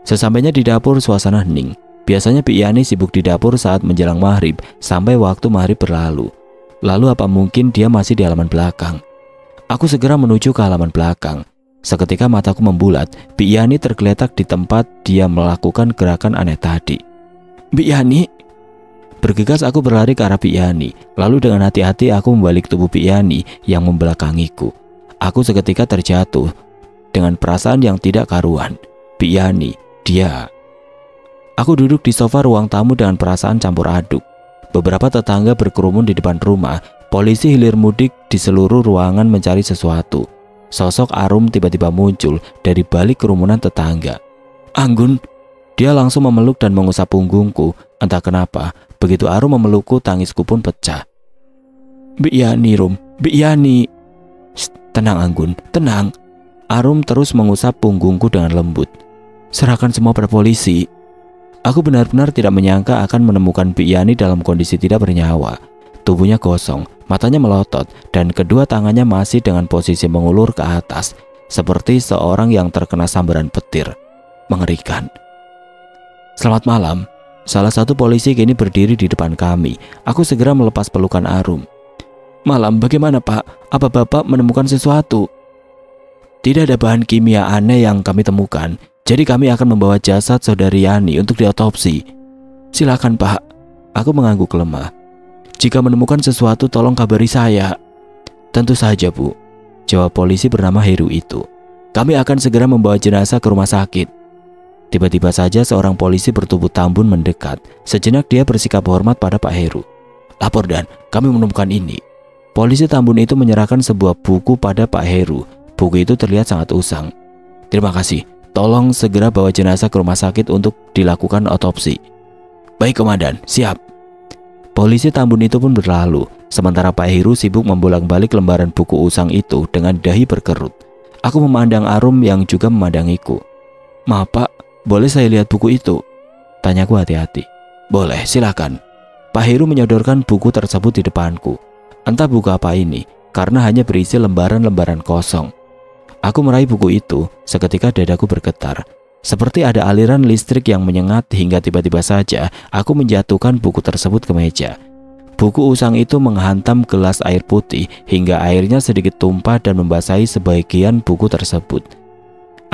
Sesampainya di dapur, suasana hening. Biasanya Bi Yani sibuk di dapur saat menjelang maghrib sampai waktu maghrib berlalu. Lalu apa mungkin dia masih di halaman belakang? Aku segera menuju ke halaman belakang. Seketika mataku membulat. Bi Yani tergeletak di tempat dia melakukan gerakan aneh tadi. Bi Yani! Bergegas aku berlari ke arah Bi Yani. Lalu dengan hati-hati aku membalik tubuh Bi Yani yang membelakangiku. Aku seketika terjatuh dengan perasaan yang tidak karuan. Bi Yani, dia. Aku duduk di sofa ruang tamu dengan perasaan campur aduk. Beberapa tetangga berkerumun di depan rumah. Polisi hilir mudik di seluruh ruangan mencari sesuatu. Sosok Arum tiba-tiba muncul dari balik kerumunan tetangga. Anggun, dia langsung memeluk dan mengusap punggungku. Entah kenapa, begitu Arum memelukku, tangisku pun pecah. Bi Yani, Rum, Bi Yani. Tenang Anggun, tenang. Arum terus mengusap punggungku dengan lembut. Serahkan semua pada polisi. Aku benar-benar tidak menyangka akan menemukan Bi Yani dalam kondisi tidak bernyawa. Tubuhnya kosong, matanya melotot, dan kedua tangannya masih dengan posisi mengulur ke atas, seperti seorang yang terkena sambaran petir. Mengerikan. Selamat malam. Salah satu polisi kini berdiri di depan kami. Aku segera melepas pelukan Arum. Malam, bagaimana Pak? Apa Bapak menemukan sesuatu? Tidak ada bahan kimia aneh yang kami temukan. Jadi kami akan membawa jasad saudari Yani untuk diotopsi. Silakan Pak. Aku mengangguk lemah. Jika menemukan sesuatu tolong kabari saya. Tentu saja Bu, jawab polisi bernama Heru itu. Kami akan segera membawa jenazah ke rumah sakit. Tiba-tiba saja seorang polisi bertubuh tambun mendekat. Sejenak dia bersikap hormat pada Pak Heru. Lapor Dan, kami menemukan ini. Polisi tambun itu menyerahkan sebuah buku pada Pak Heru. Buku itu terlihat sangat usang. Terima kasih. Tolong segera bawa jenazah ke rumah sakit untuk dilakukan otopsi. Baik Komandan, siap. Polisi tambun itu pun berlalu. Sementara Pak Heru sibuk membolak-balik lembaran buku usang itu dengan dahi berkerut. Aku memandang Arum yang juga memandangiku. Maaf Pak, boleh saya lihat buku itu? Tanyaku hati-hati. Boleh, silakan. Pak Heru menyodorkan buku tersebut di depanku. Entah buku apa ini, karena hanya berisi lembaran-lembaran kosong. Aku meraih buku itu, seketika dadaku bergetar. Seperti ada aliran listrik yang menyengat hingga tiba-tiba saja aku menjatuhkan buku tersebut ke meja. Buku usang itu menghantam gelas air putih hingga airnya sedikit tumpah dan membasahi sebagian buku tersebut.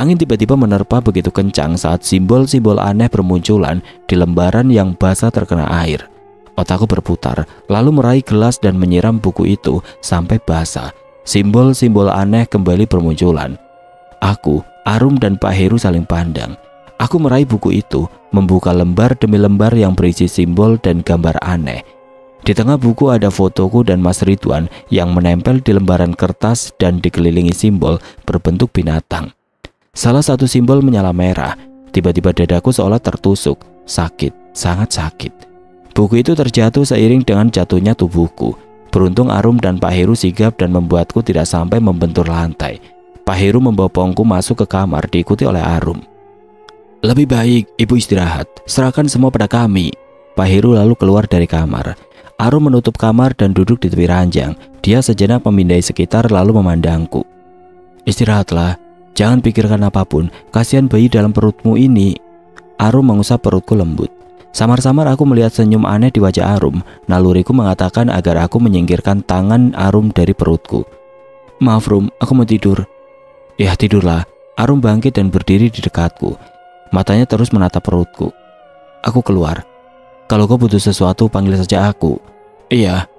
Angin tiba-tiba menerpa begitu kencang saat simbol-simbol aneh bermunculan di lembaran yang basah terkena air. Otakku berputar, lalu meraih gelas dan menyiram buku itu sampai basah. Simbol-simbol aneh kembali bermunculan. Aku, Arum dan Pak Heru saling pandang. Aku meraih buku itu, membuka lembar demi lembar yang berisi simbol dan gambar aneh. Di tengah buku ada fotoku dan Mas Ridwan yang menempel di lembaran kertas dan dikelilingi simbol berbentuk binatang. Salah satu simbol menyala merah. Tiba-tiba dadaku seolah tertusuk. Sakit, sangat sakit. Buku itu terjatuh seiring dengan jatuhnya tubuhku. Beruntung Arum dan Pak Heru sigap dan membuatku tidak sampai membentur lantai. Pak Heru membopongku masuk ke kamar diikuti oleh Arum. Lebih baik Ibu istirahat, serahkan semua pada kami. Pak Heru lalu keluar dari kamar. Arum menutup kamar dan duduk di tepi ranjang. Dia sejenak memindai sekitar lalu memandangku. Istirahatlah, jangan pikirkan apapun, kasihan bayi dalam perutmu ini. Arum mengusap perutku lembut. Samar-samar aku melihat senyum aneh di wajah Arum. Naluriku mengatakan agar aku menyingkirkan tangan Arum dari perutku. Maaf Rum, aku mau tidur. Ya tidurlah. Arum bangkit dan berdiri di dekatku. Matanya terus menatap perutku. Aku keluar. Kalau kau butuh sesuatu panggil saja aku. Iya.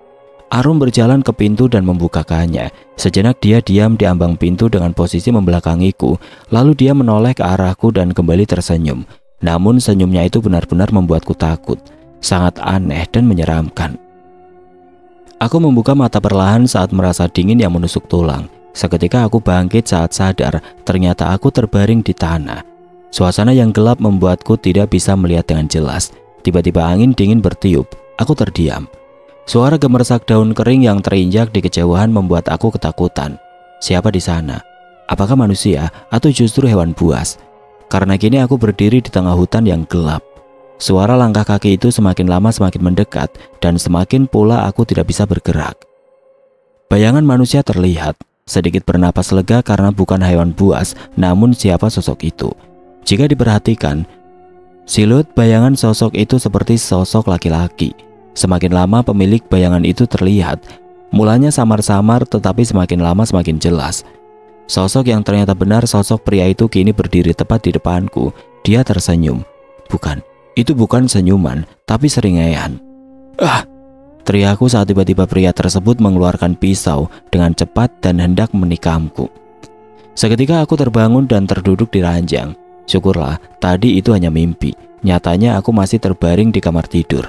Arum berjalan ke pintu dan membukakannya. Sejenak dia diam di ambang pintu dengan posisi membelakangiku. Lalu dia menoleh ke arahku dan kembali tersenyum. Namun senyumnya itu benar-benar membuatku takut. Sangat aneh dan menyeramkan. Aku membuka mata perlahan saat merasa dingin yang menusuk tulang. Seketika aku bangkit saat sadar ternyata aku terbaring di tanah. Suasana yang gelap membuatku tidak bisa melihat dengan jelas. Tiba-tiba angin dingin bertiup. Aku terdiam. Suara gemersak daun kering yang terinjak di kejauhan membuat aku ketakutan. Siapa di sana? Apakah manusia atau justru hewan buas? Karena kini aku berdiri di tengah hutan yang gelap. Suara langkah kaki itu semakin lama semakin mendekat dan semakin pula aku tidak bisa bergerak. Bayangan manusia terlihat. Sedikit bernapas lega karena bukan hewan buas, namun siapa sosok itu? Jika diperhatikan, siluet bayangan sosok itu seperti sosok laki-laki. Semakin lama pemilik bayangan itu terlihat, mulanya samar-samar tetapi semakin lama semakin jelas. Sosok yang ternyata benar sosok pria itu kini berdiri tepat di depanku. Dia tersenyum. Bukan, itu bukan senyuman, tapi seringaian. "Ah!" teriakku saat tiba-tiba pria tersebut mengeluarkan pisau dengan cepat dan hendak menikamku. Seketika aku terbangun dan terduduk di ranjang. Syukurlah, tadi itu hanya mimpi. Nyatanya aku masih terbaring di kamar tidur.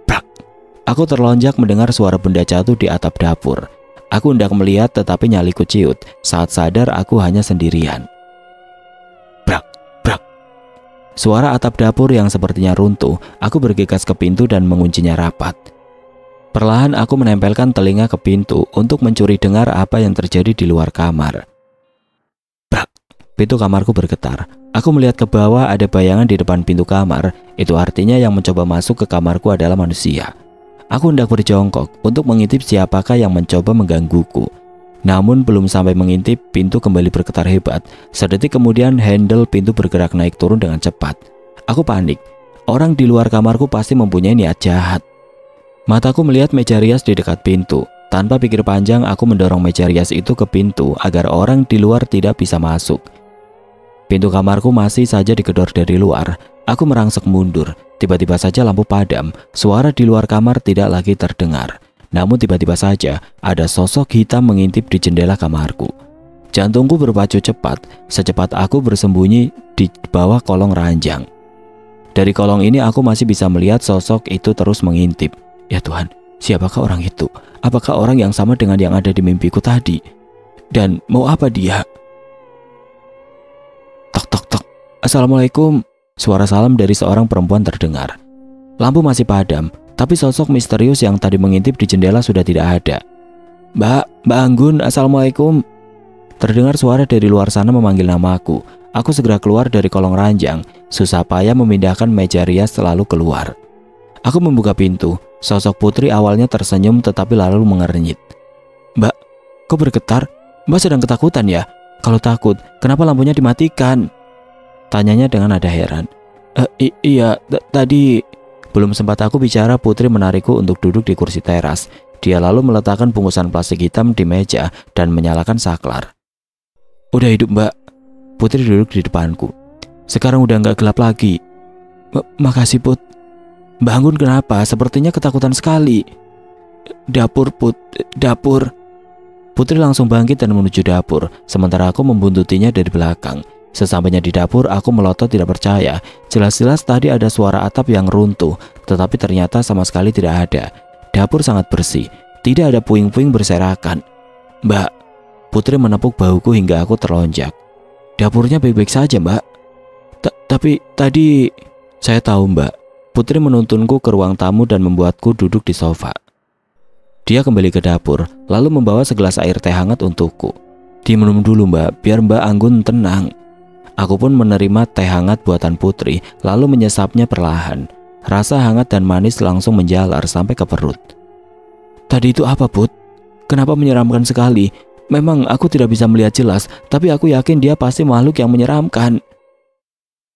Brak! Aku terlonjak mendengar suara benda jatuh di atap dapur. Aku hendak melihat tetapi nyaliku ciut. Saat sadar aku hanya sendirian. Brak! Brak! Suara atap dapur yang sepertinya runtuh. Aku bergegas ke pintu dan menguncinya rapat. Perlahan aku menempelkan telinga ke pintu untuk mencuri dengar apa yang terjadi di luar kamar. Brak! Pintu kamarku bergetar. Aku melihat ke bawah, ada bayangan di depan pintu kamar. Itu artinya yang mencoba masuk ke kamarku adalah manusia. Aku hendak berjongkok untuk mengintip siapakah yang mencoba menggangguku. Namun belum sampai mengintip, pintu kembali bergetar hebat. Sedetik kemudian handle pintu bergerak naik turun dengan cepat. Aku panik. Orang di luar kamarku pasti mempunyai niat jahat. Mataku melihat meja rias di dekat pintu. Tanpa pikir panjang, aku mendorong meja rias itu ke pintu agar orang di luar tidak bisa masuk. Pintu kamarku masih saja digedor dari luar. Aku merangsek mundur. Tiba-tiba saja lampu padam. Suara di luar kamar tidak lagi terdengar. Namun tiba-tiba saja ada sosok hitam mengintip di jendela kamarku. Jantungku berpacu cepat. Secepat aku bersembunyi di bawah kolong ranjang. Dari kolong ini aku masih bisa melihat sosok itu terus mengintip. Ya Tuhan, siapakah orang itu? Apakah orang yang sama dengan yang ada di mimpiku tadi? Dan mau apa dia? Tok tok tok. Assalamualaikum. Suara salam dari seorang perempuan terdengar. Lampu masih padam, tapi sosok misterius yang tadi mengintip di jendela sudah tidak ada. Mbak Anggun, Assalamualaikum. Terdengar suara dari luar sana memanggil namaku. Aku segera keluar dari kolong ranjang. Susah payah memindahkan meja rias selalu keluar. Aku membuka pintu. Sosok Putri awalnya tersenyum tetapi lalu mengernyit. Mbak, kok bergetar? Mbak sedang ketakutan ya? Kalau takut, kenapa lampunya dimatikan? Tanyanya dengan nada heran. Iya, tadi. Belum sempat aku bicara, Putri menarikku untuk duduk di kursi teras. Dia lalu meletakkan bungkusan plastik hitam di meja dan menyalakan saklar. Udah hidup Mbak. Putri duduk di depanku. Sekarang udah nggak gelap lagi. Makasih Put. Mbak Anggun kenapa? Sepertinya ketakutan sekali. Dapur Put, dapur. Putri langsung bangkit dan menuju dapur. Sementara aku membuntutinya dari belakang. Sesampainya di dapur, aku melotot tidak percaya. Jelas-jelas tadi ada suara atap yang runtuh, tetapi ternyata sama sekali tidak ada. Dapur sangat bersih, tidak ada puing-puing berserakan. Mbak, Putri menepuk bahuku hingga aku terlonjak. Dapurnya baik-baik saja Mbak. Tapi tadi... Saya tahu Mbak. Putri menuntunku ke ruang tamu dan membuatku duduk di sofa. Dia kembali ke dapur, lalu membawa segelas air teh hangat untukku. Diminum dulu Mbak, biar Mbak Anggun tenang. Aku pun menerima teh hangat buatan Putri, lalu menyesapnya perlahan. Rasa hangat dan manis langsung menjalar sampai ke perut. Tadi itu apa Put? Kenapa menyeramkan sekali? Memang aku tidak bisa melihat jelas, tapi aku yakin dia pasti makhluk yang menyeramkan.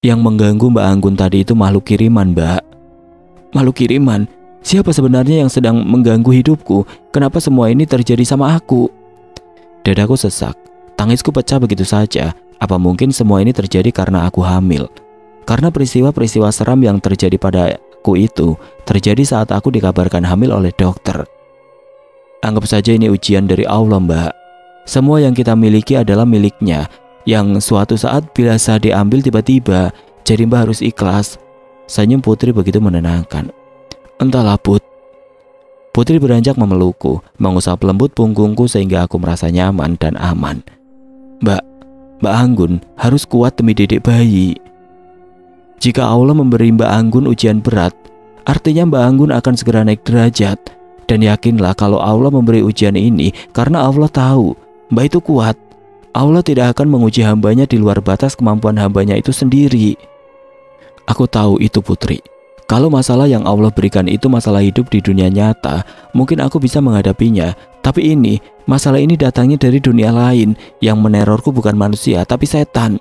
Yang mengganggu Mbak Anggun tadi itu makhluk kiriman Mbak. Makhluk kiriman? Siapa sebenarnya yang sedang mengganggu hidupku? Kenapa semua ini terjadi sama aku? Dadaku sesak. Tangisku pecah begitu saja. Apa mungkin semua ini terjadi karena aku hamil? Karena peristiwa-peristiwa seram yang terjadi padaku itu terjadi saat aku dikabarkan hamil oleh dokter. Anggap saja ini ujian dari Allah Mbak. Semua yang kita miliki adalah miliknya, yang suatu saat bisa diambil tiba-tiba. Jadi Mbak harus ikhlas. Senyum Putri begitu menenangkan. Entahlah Put. Putri beranjak memelukku, mengusap lembut punggungku sehingga aku merasa nyaman dan aman. Mbak Anggun harus kuat demi dedek bayi. Jika Allah memberi Mbak Anggun ujian berat, artinya Mbak Anggun akan segera naik derajat. Dan yakinlah kalau Allah memberi ujian ini karena Allah tahu Mbak itu kuat. Allah tidak akan menguji hambanya di luar batas kemampuan hambanya itu sendiri. Aku tahu itu Putri. Kalau masalah yang Allah berikan itu masalah hidup di dunia nyata, mungkin aku bisa menghadapinya. Tapi masalah ini datangnya dari dunia lain. Yang menerorku bukan manusia, tapi setan.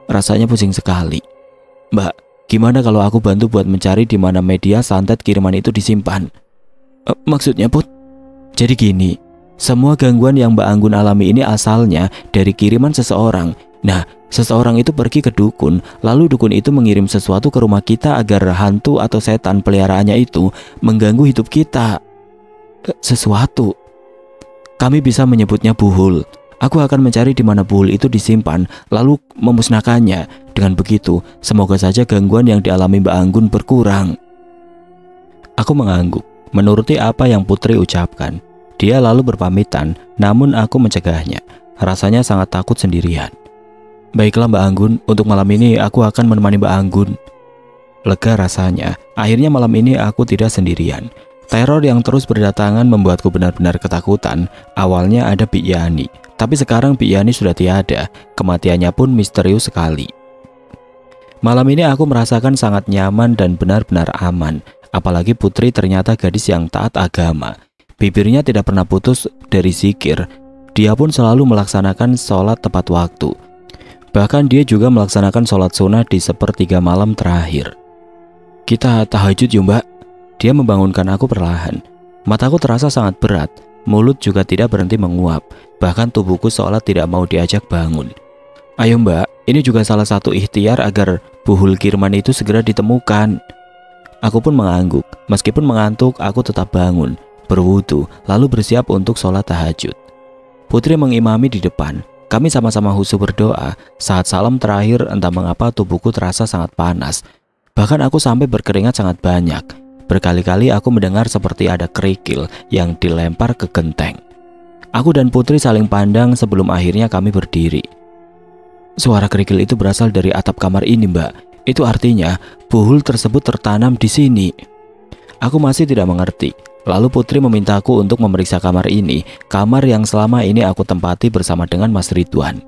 Rasanya pusing sekali. Mbak, gimana kalau aku bantu buat mencari di mana media santet kiriman itu disimpan? Maksudnya Put? Jadi gini, semua gangguan yang Mbak Anggun alami ini asalnya dari kiriman seseorang. Nah, seseorang itu pergi ke dukun, lalu dukun itu mengirim sesuatu ke rumah kita agar hantu atau setan peliharaannya itu mengganggu hidup kita. Sesuatu? Kami bisa menyebutnya buhul. Aku akan mencari di mana buhul itu disimpan, lalu memusnahkannya. Dengan begitu, semoga saja gangguan yang dialami Mbak Anggun berkurang. Aku mengangguk, menuruti apa yang Putri ucapkan. Dia lalu berpamitan, namun aku mencegahnya. Rasanya sangat takut sendirian. Baiklah Mbak Anggun, untuk malam ini aku akan menemani Mbak Anggun. Lega rasanya, akhirnya malam ini aku tidak sendirian. Teror yang terus berdatangan membuatku benar-benar ketakutan. Awalnya ada Bik Yani, tapi sekarang Bik Yani sudah tiada. Kematiannya pun misterius sekali. Malam ini aku merasakan sangat nyaman dan benar-benar aman. Apalagi Putri ternyata gadis yang taat agama. Bibirnya tidak pernah putus dari zikir. Dia pun selalu melaksanakan sholat tepat waktu. Bahkan dia juga melaksanakan sholat sunnah di sepertiga malam terakhir. Kita tahajud yuk Mbak. Dia membangunkan aku perlahan. Mataku terasa sangat berat. Mulut juga tidak berhenti menguap. Bahkan tubuhku seolah tidak mau diajak bangun. Ayo Mbak, ini juga salah satu ikhtiar agar buhul kiriman itu segera ditemukan. Aku pun mengangguk. Meskipun mengantuk, aku tetap bangun, berwudu, lalu bersiap untuk sholat tahajud. Putri mengimami di depan. Kami sama-sama khusyuk berdoa. Saat salam terakhir, entah mengapa tubuhku terasa sangat panas. Bahkan aku sampai berkeringat sangat banyak. Berkali-kali aku mendengar seperti ada kerikil yang dilempar ke genteng. Aku dan Putri saling pandang sebelum akhirnya kami berdiri. Suara kerikil itu berasal dari atap kamar ini Mbak. Itu artinya buhul tersebut tertanam di sini. Aku masih tidak mengerti. Lalu Putri memintaku untuk memeriksa kamar ini, kamar yang selama ini aku tempati bersama dengan Mas Ridwan.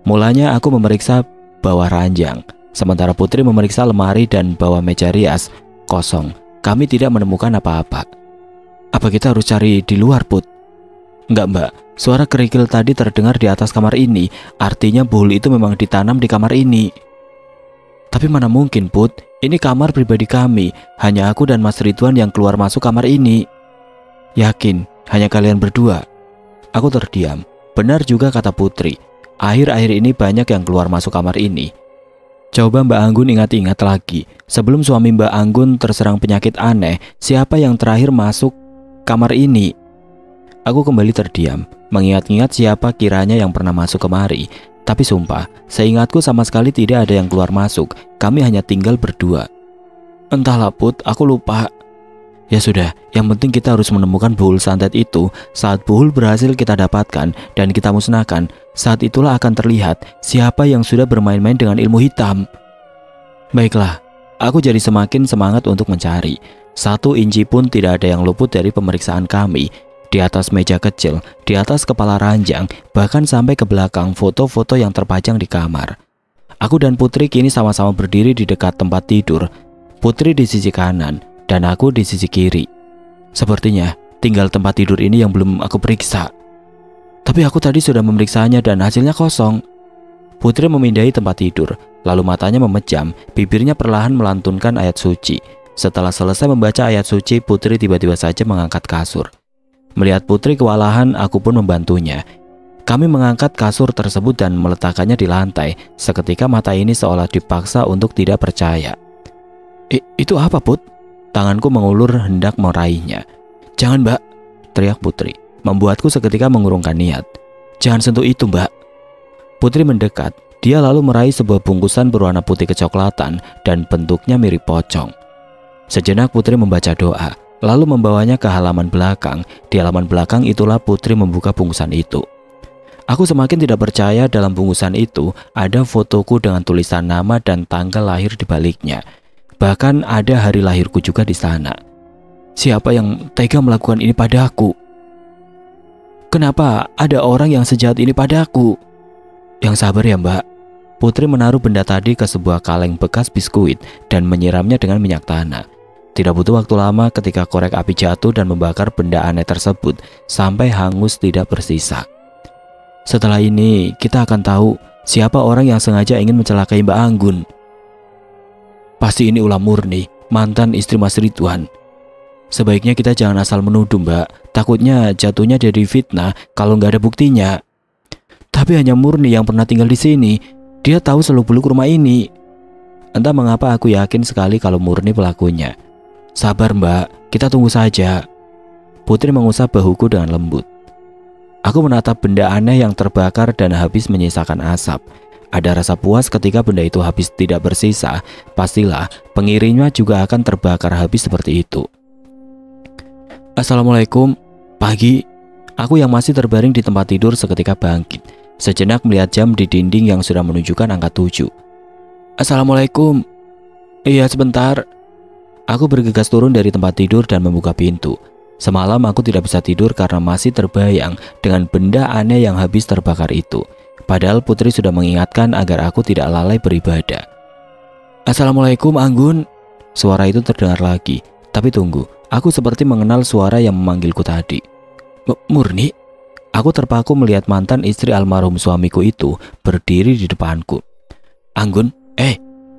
Mulanya aku memeriksa bawah ranjang, sementara Putri memeriksa lemari dan bawah meja rias kosong. Kami tidak menemukan apa-apa. Apa kita harus cari di luar, Put? Enggak Mbak, suara kerikil tadi terdengar di atas kamar ini, artinya buhul itu memang ditanam di kamar ini. Tapi mana mungkin Put, ini kamar pribadi kami, hanya aku dan Mas Ridwan yang keluar masuk kamar ini. Yakin, hanya kalian berdua? Aku terdiam. Benar juga kata Putri, akhir-akhir ini banyak yang keluar masuk kamar ini. Coba Mbak Anggun ingat-ingat lagi, sebelum suami Mbak Anggun terserang penyakit aneh, siapa yang terakhir masuk kamar ini? Aku kembali terdiam, mengingat-ingat siapa kiranya yang pernah masuk kemari. Tapi sumpah, seingatku sama sekali tidak ada yang keluar masuk. Kami hanya tinggal berdua. Entahlah Put, aku lupa. Ya sudah, yang penting kita harus menemukan buhul santet itu. Saat buhul berhasil kita dapatkan dan kita musnahkan, saat itulah akan terlihat siapa yang sudah bermain-main dengan ilmu hitam. Baiklah, aku jadi semakin semangat untuk mencari. 1 inci pun tidak ada yang luput dari pemeriksaan kami. Di atas meja kecil, di atas kepala ranjang, bahkan sampai ke belakang foto-foto yang terpajang di kamar. Aku dan Putri kini sama-sama berdiri di dekat tempat tidur. Putri di sisi kanan dan aku di sisi kiri. Sepertinya tinggal tempat tidur ini yang belum aku periksa. Tapi aku tadi sudah memeriksanya dan hasilnya kosong. Putri memindahi tempat tidur, lalu matanya memejam, bibirnya perlahan melantunkan ayat suci. Setelah selesai membaca ayat suci, Putri tiba-tiba saja mengangkat kasur. Melihat Putri kewalahan, aku pun membantunya. Kami mengangkat kasur tersebut dan meletakkannya di lantai. Seketika mata ini seolah dipaksa untuk tidak percaya. Itu apa Put? Tanganku mengulur hendak meraihnya. Jangan Mbak, teriak Putri, membuatku seketika mengurungkan niat. Jangan sentuh itu Mbak. Putri mendekat. Dia lalu meraih sebuah bungkusan berwarna putih kecoklatan dan bentuknya mirip pocong. Sejenak Putri membaca doa, lalu membawanya ke halaman belakang. Di halaman belakang itulah Putri membuka bungkusan itu. Aku semakin tidak percaya dalam bungkusan itu ada fotoku dengan tulisan nama dan tanggal lahir di baliknya. Bahkan ada hari lahirku juga di sana. Siapa yang tega melakukan ini padaku? Kenapa ada orang yang sejahat ini padaku? Yang sabar ya Mbak. Putri menaruh benda tadi ke sebuah kaleng bekas biskuit dan menyiramnya dengan minyak tanah. Tidak butuh waktu lama ketika korek api jatuh dan membakar benda aneh tersebut sampai hangus tidak bersisa. Setelah ini kita akan tahu Siapa orang yang sengaja ingin mencelakai Mbak Anggun? Pasti ini ulah murni mantan istri Mas Ridwan. Sebaiknya kita jangan asal menuduh, Mbak. Takutnya jatuhnya jadi fitnah kalau nggak ada buktinya. Tapi hanya Murni yang pernah tinggal di sini. Dia tahu seluk-beluk rumah ini. Entah mengapa aku yakin sekali kalau Murni pelakunya. Sabar, Mbak, kita tunggu saja. Putri mengusap bahuku dengan lembut. Aku menatap benda aneh yang terbakar dan habis menyisakan asap. Ada rasa puas ketika benda itu habis tidak bersisa. Pastilah pengirimnya juga akan terbakar habis seperti itu. Assalamualaikum. Pagi. Aku yang masih terbaring di tempat tidur seketika bangkit. Sejenak melihat jam di dinding yang sudah menunjukkan angka 7. Assalamualaikum. Iya, sebentar. Aku bergegas turun dari tempat tidur dan membuka pintu. Semalam aku tidak bisa tidur karena masih terbayang dengan benda aneh yang habis terbakar itu. Padahal Putri sudah mengingatkan agar aku tidak lalai beribadah. Assalamualaikum, Anggun. Suara itu terdengar lagi. Tapi tunggu, aku seperti mengenal suara yang memanggilku tadi. Murni? Aku terpaku melihat mantan istri almarhum suamiku itu berdiri di depanku. Anggun,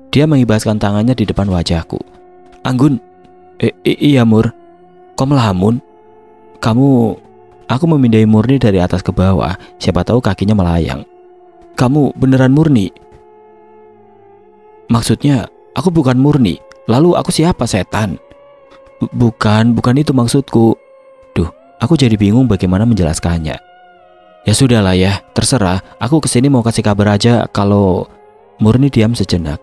dia mengibaskan tangannya di depan wajahku. Anggun, iya Mur. Kok melamun? Aku memindai Murni dari atas ke bawah, siapa tahu kakinya melayang. Kamu beneran Murni? Maksudnya, aku bukan Murni. Lalu aku siapa, setan? Bukan itu maksudku. Duh, aku jadi bingung bagaimana menjelaskannya. Ya sudahlah ya, terserah. Aku kesini mau kasih kabar aja kalau... Murni diam sejenak.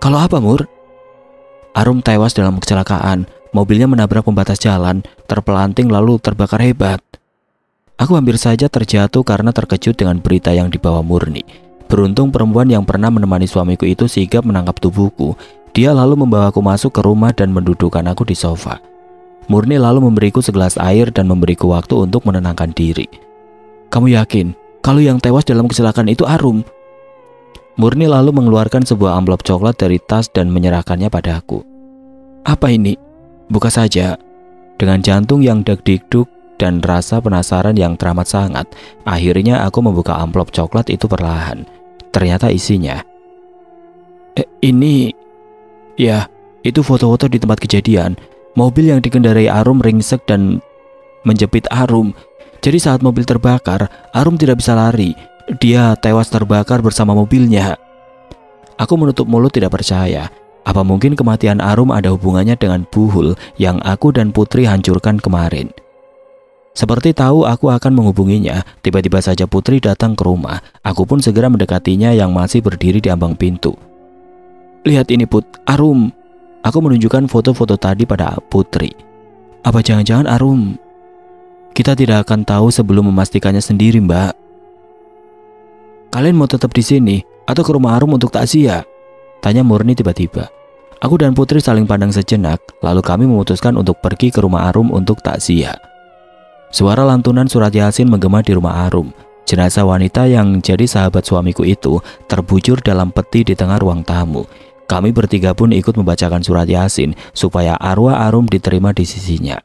Kalau apa, Mur? Arum tewas dalam kecelakaan. Mobilnya menabrak pembatas jalan, terpelanting lalu terbakar hebat. Aku hampir saja terjatuh karena terkejut dengan berita yang dibawa Murni. Beruntung perempuan yang pernah menemani suamiku itu sigap menangkap tubuhku. Dia lalu membawaku masuk ke rumah dan mendudukkan aku di sofa. Murni lalu memberiku segelas air dan memberiku waktu untuk menenangkan diri. Kamu yakin kalau yang tewas dalam kecelakaan itu Arum? Murni lalu mengeluarkan sebuah amplop coklat dari tas dan menyerahkannya padaku. Apa ini? Buka saja. Dengan jantung yang deg-degduk dan rasa penasaran yang teramat sangat, akhirnya aku membuka amplop coklat itu perlahan. Ternyata isinya. Ini... Ya, itu foto-foto di tempat kejadian. Mobil yang dikendarai Arum ringsek dan menjepit Arum. Jadi saat mobil terbakar, Arum tidak bisa lari. Dia tewas terbakar bersama mobilnya. Aku menutup mulut tidak percaya. Apa mungkin kematian Arum ada hubungannya dengan Buhul yang aku dan Putri hancurkan kemarin? Seperti tahu aku akan menghubunginya, tiba-tiba saja Putri datang ke rumah. Aku pun segera mendekatinya yang masih berdiri di ambang pintu. Lihat ini Put, Arum. Aku menunjukkan foto-foto tadi pada Putri. Apa jangan-jangan Arum? Kita tidak akan tahu sebelum memastikannya sendiri, Mbak. Kalian mau tetap di sini atau ke rumah Arum untuk takziah? Tanya Murni tiba-tiba. Aku dan Putri saling pandang sejenak, lalu kami memutuskan untuk pergi ke rumah Arum untuk takziah. Suara lantunan surat Yasin menggema di rumah Arum. Jenazah wanita yang jadi sahabat suamiku itu terbujur dalam peti di tengah ruang tamu. Kami bertiga pun ikut membacakan surat Yasin supaya arwah Arum diterima di sisinya.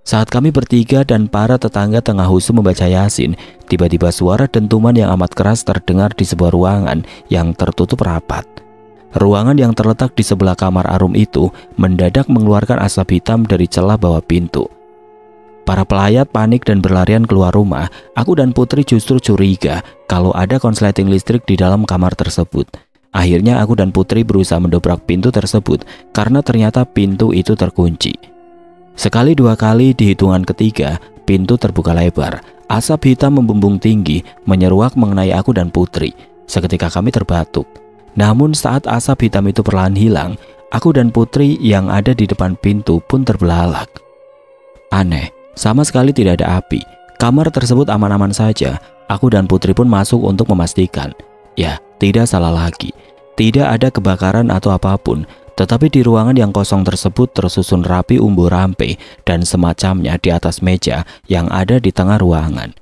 Saat kami bertiga dan para tetangga tengah husu membaca Yasin, tiba-tiba suara dentuman yang amat keras terdengar di sebuah ruangan yang tertutup rapat. Ruangan yang terletak di sebelah kamar Arum itu mendadak mengeluarkan asap hitam dari celah bawah pintu. Para pelayat panik dan berlarian keluar rumah. Aku dan Putri justru curiga kalau ada konsleting listrik di dalam kamar tersebut. Akhirnya aku dan Putri berusaha mendobrak pintu tersebut karena ternyata pintu itu terkunci. Sekali dua kali di hitungan ketiga, pintu terbuka lebar. Asap hitam membumbung tinggi, menyeruak mengenai aku dan Putri. Seketika kami terbatuk. Namun saat asap hitam itu perlahan hilang, aku dan Putri yang ada di depan pintu pun terbelalak. Aneh, sama sekali tidak ada api. Kamar tersebut aman-aman saja. Aku dan Putri pun masuk untuk memastikan. Ya, tidak salah lagi. Tidak ada kebakaran atau apapun. Tetapi di ruangan yang kosong tersebut tersusun rapi umbu-rampe dan semacamnya di atas meja yang ada di tengah ruangan.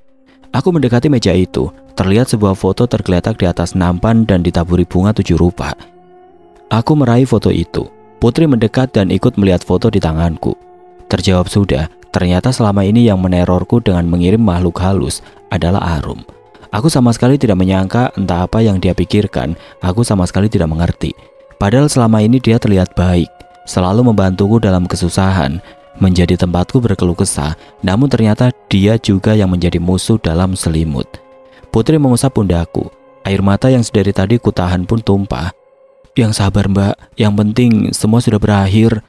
Aku mendekati meja itu. Terlihat sebuah foto tergeletak di atas nampan dan ditaburi bunga 7 rupa. Aku meraih foto itu. Putri mendekat dan ikut melihat foto di tanganku. Terjawab sudah. Ternyata selama ini yang menerorku dengan mengirim makhluk halus adalah Arum. Aku sama sekali tidak menyangka entah apa yang dia pikirkan. Aku sama sekali tidak mengerti. Padahal selama ini dia terlihat baik, selalu membantuku dalam kesusahan, menjadi tempatku berkeluh kesah. Namun ternyata dia juga yang menjadi musuh dalam selimut. Putri mengusap pundakku. Air mata yang sedari tadi kutahan pun tumpah. Yang sabar mbak, yang penting semua sudah berakhir.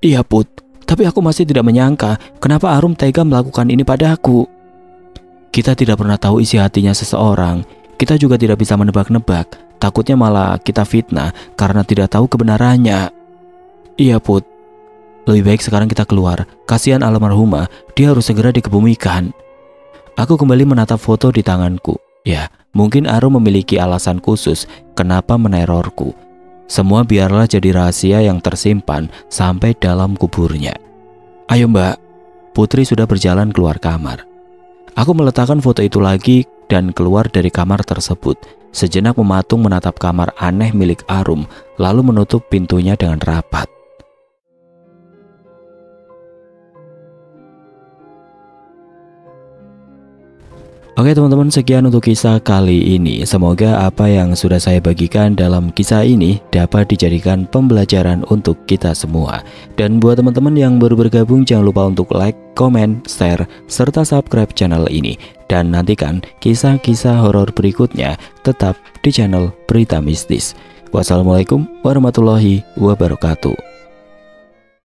Iya Put, tapi aku masih tidak menyangka kenapa Arum tega melakukan ini padaku. Kita tidak pernah tahu isi hatinya seseorang. Kita juga tidak bisa menebak-nebak. Takutnya malah kita fitnah karena tidak tahu kebenarannya. Iya Put, lebih baik sekarang kita keluar. Kasihan almarhumah, dia harus segera dikebumikan. Aku kembali menatap foto di tanganku. Ya, mungkin Arum memiliki alasan khusus kenapa menerorku. Semua biarlah jadi rahasia yang tersimpan sampai dalam kuburnya. Ayo mbak. Putri sudah berjalan keluar kamar. Aku meletakkan foto itu lagi dan keluar dari kamar tersebut. Sejenak mematung menatap kamar aneh milik Arum, lalu menutup pintunya dengan rapat. Oke teman-teman, sekian untuk kisah kali ini. Semoga apa yang sudah saya bagikan dalam kisah ini dapat dijadikan pembelajaran untuk kita semua. Dan buat teman-teman yang baru bergabung, jangan lupa untuk like, komen, share, serta subscribe channel ini. Dan nantikan kisah-kisah horor berikutnya tetap di channel Berita Mistis. Wassalamualaikum warahmatullahi wabarakatuh.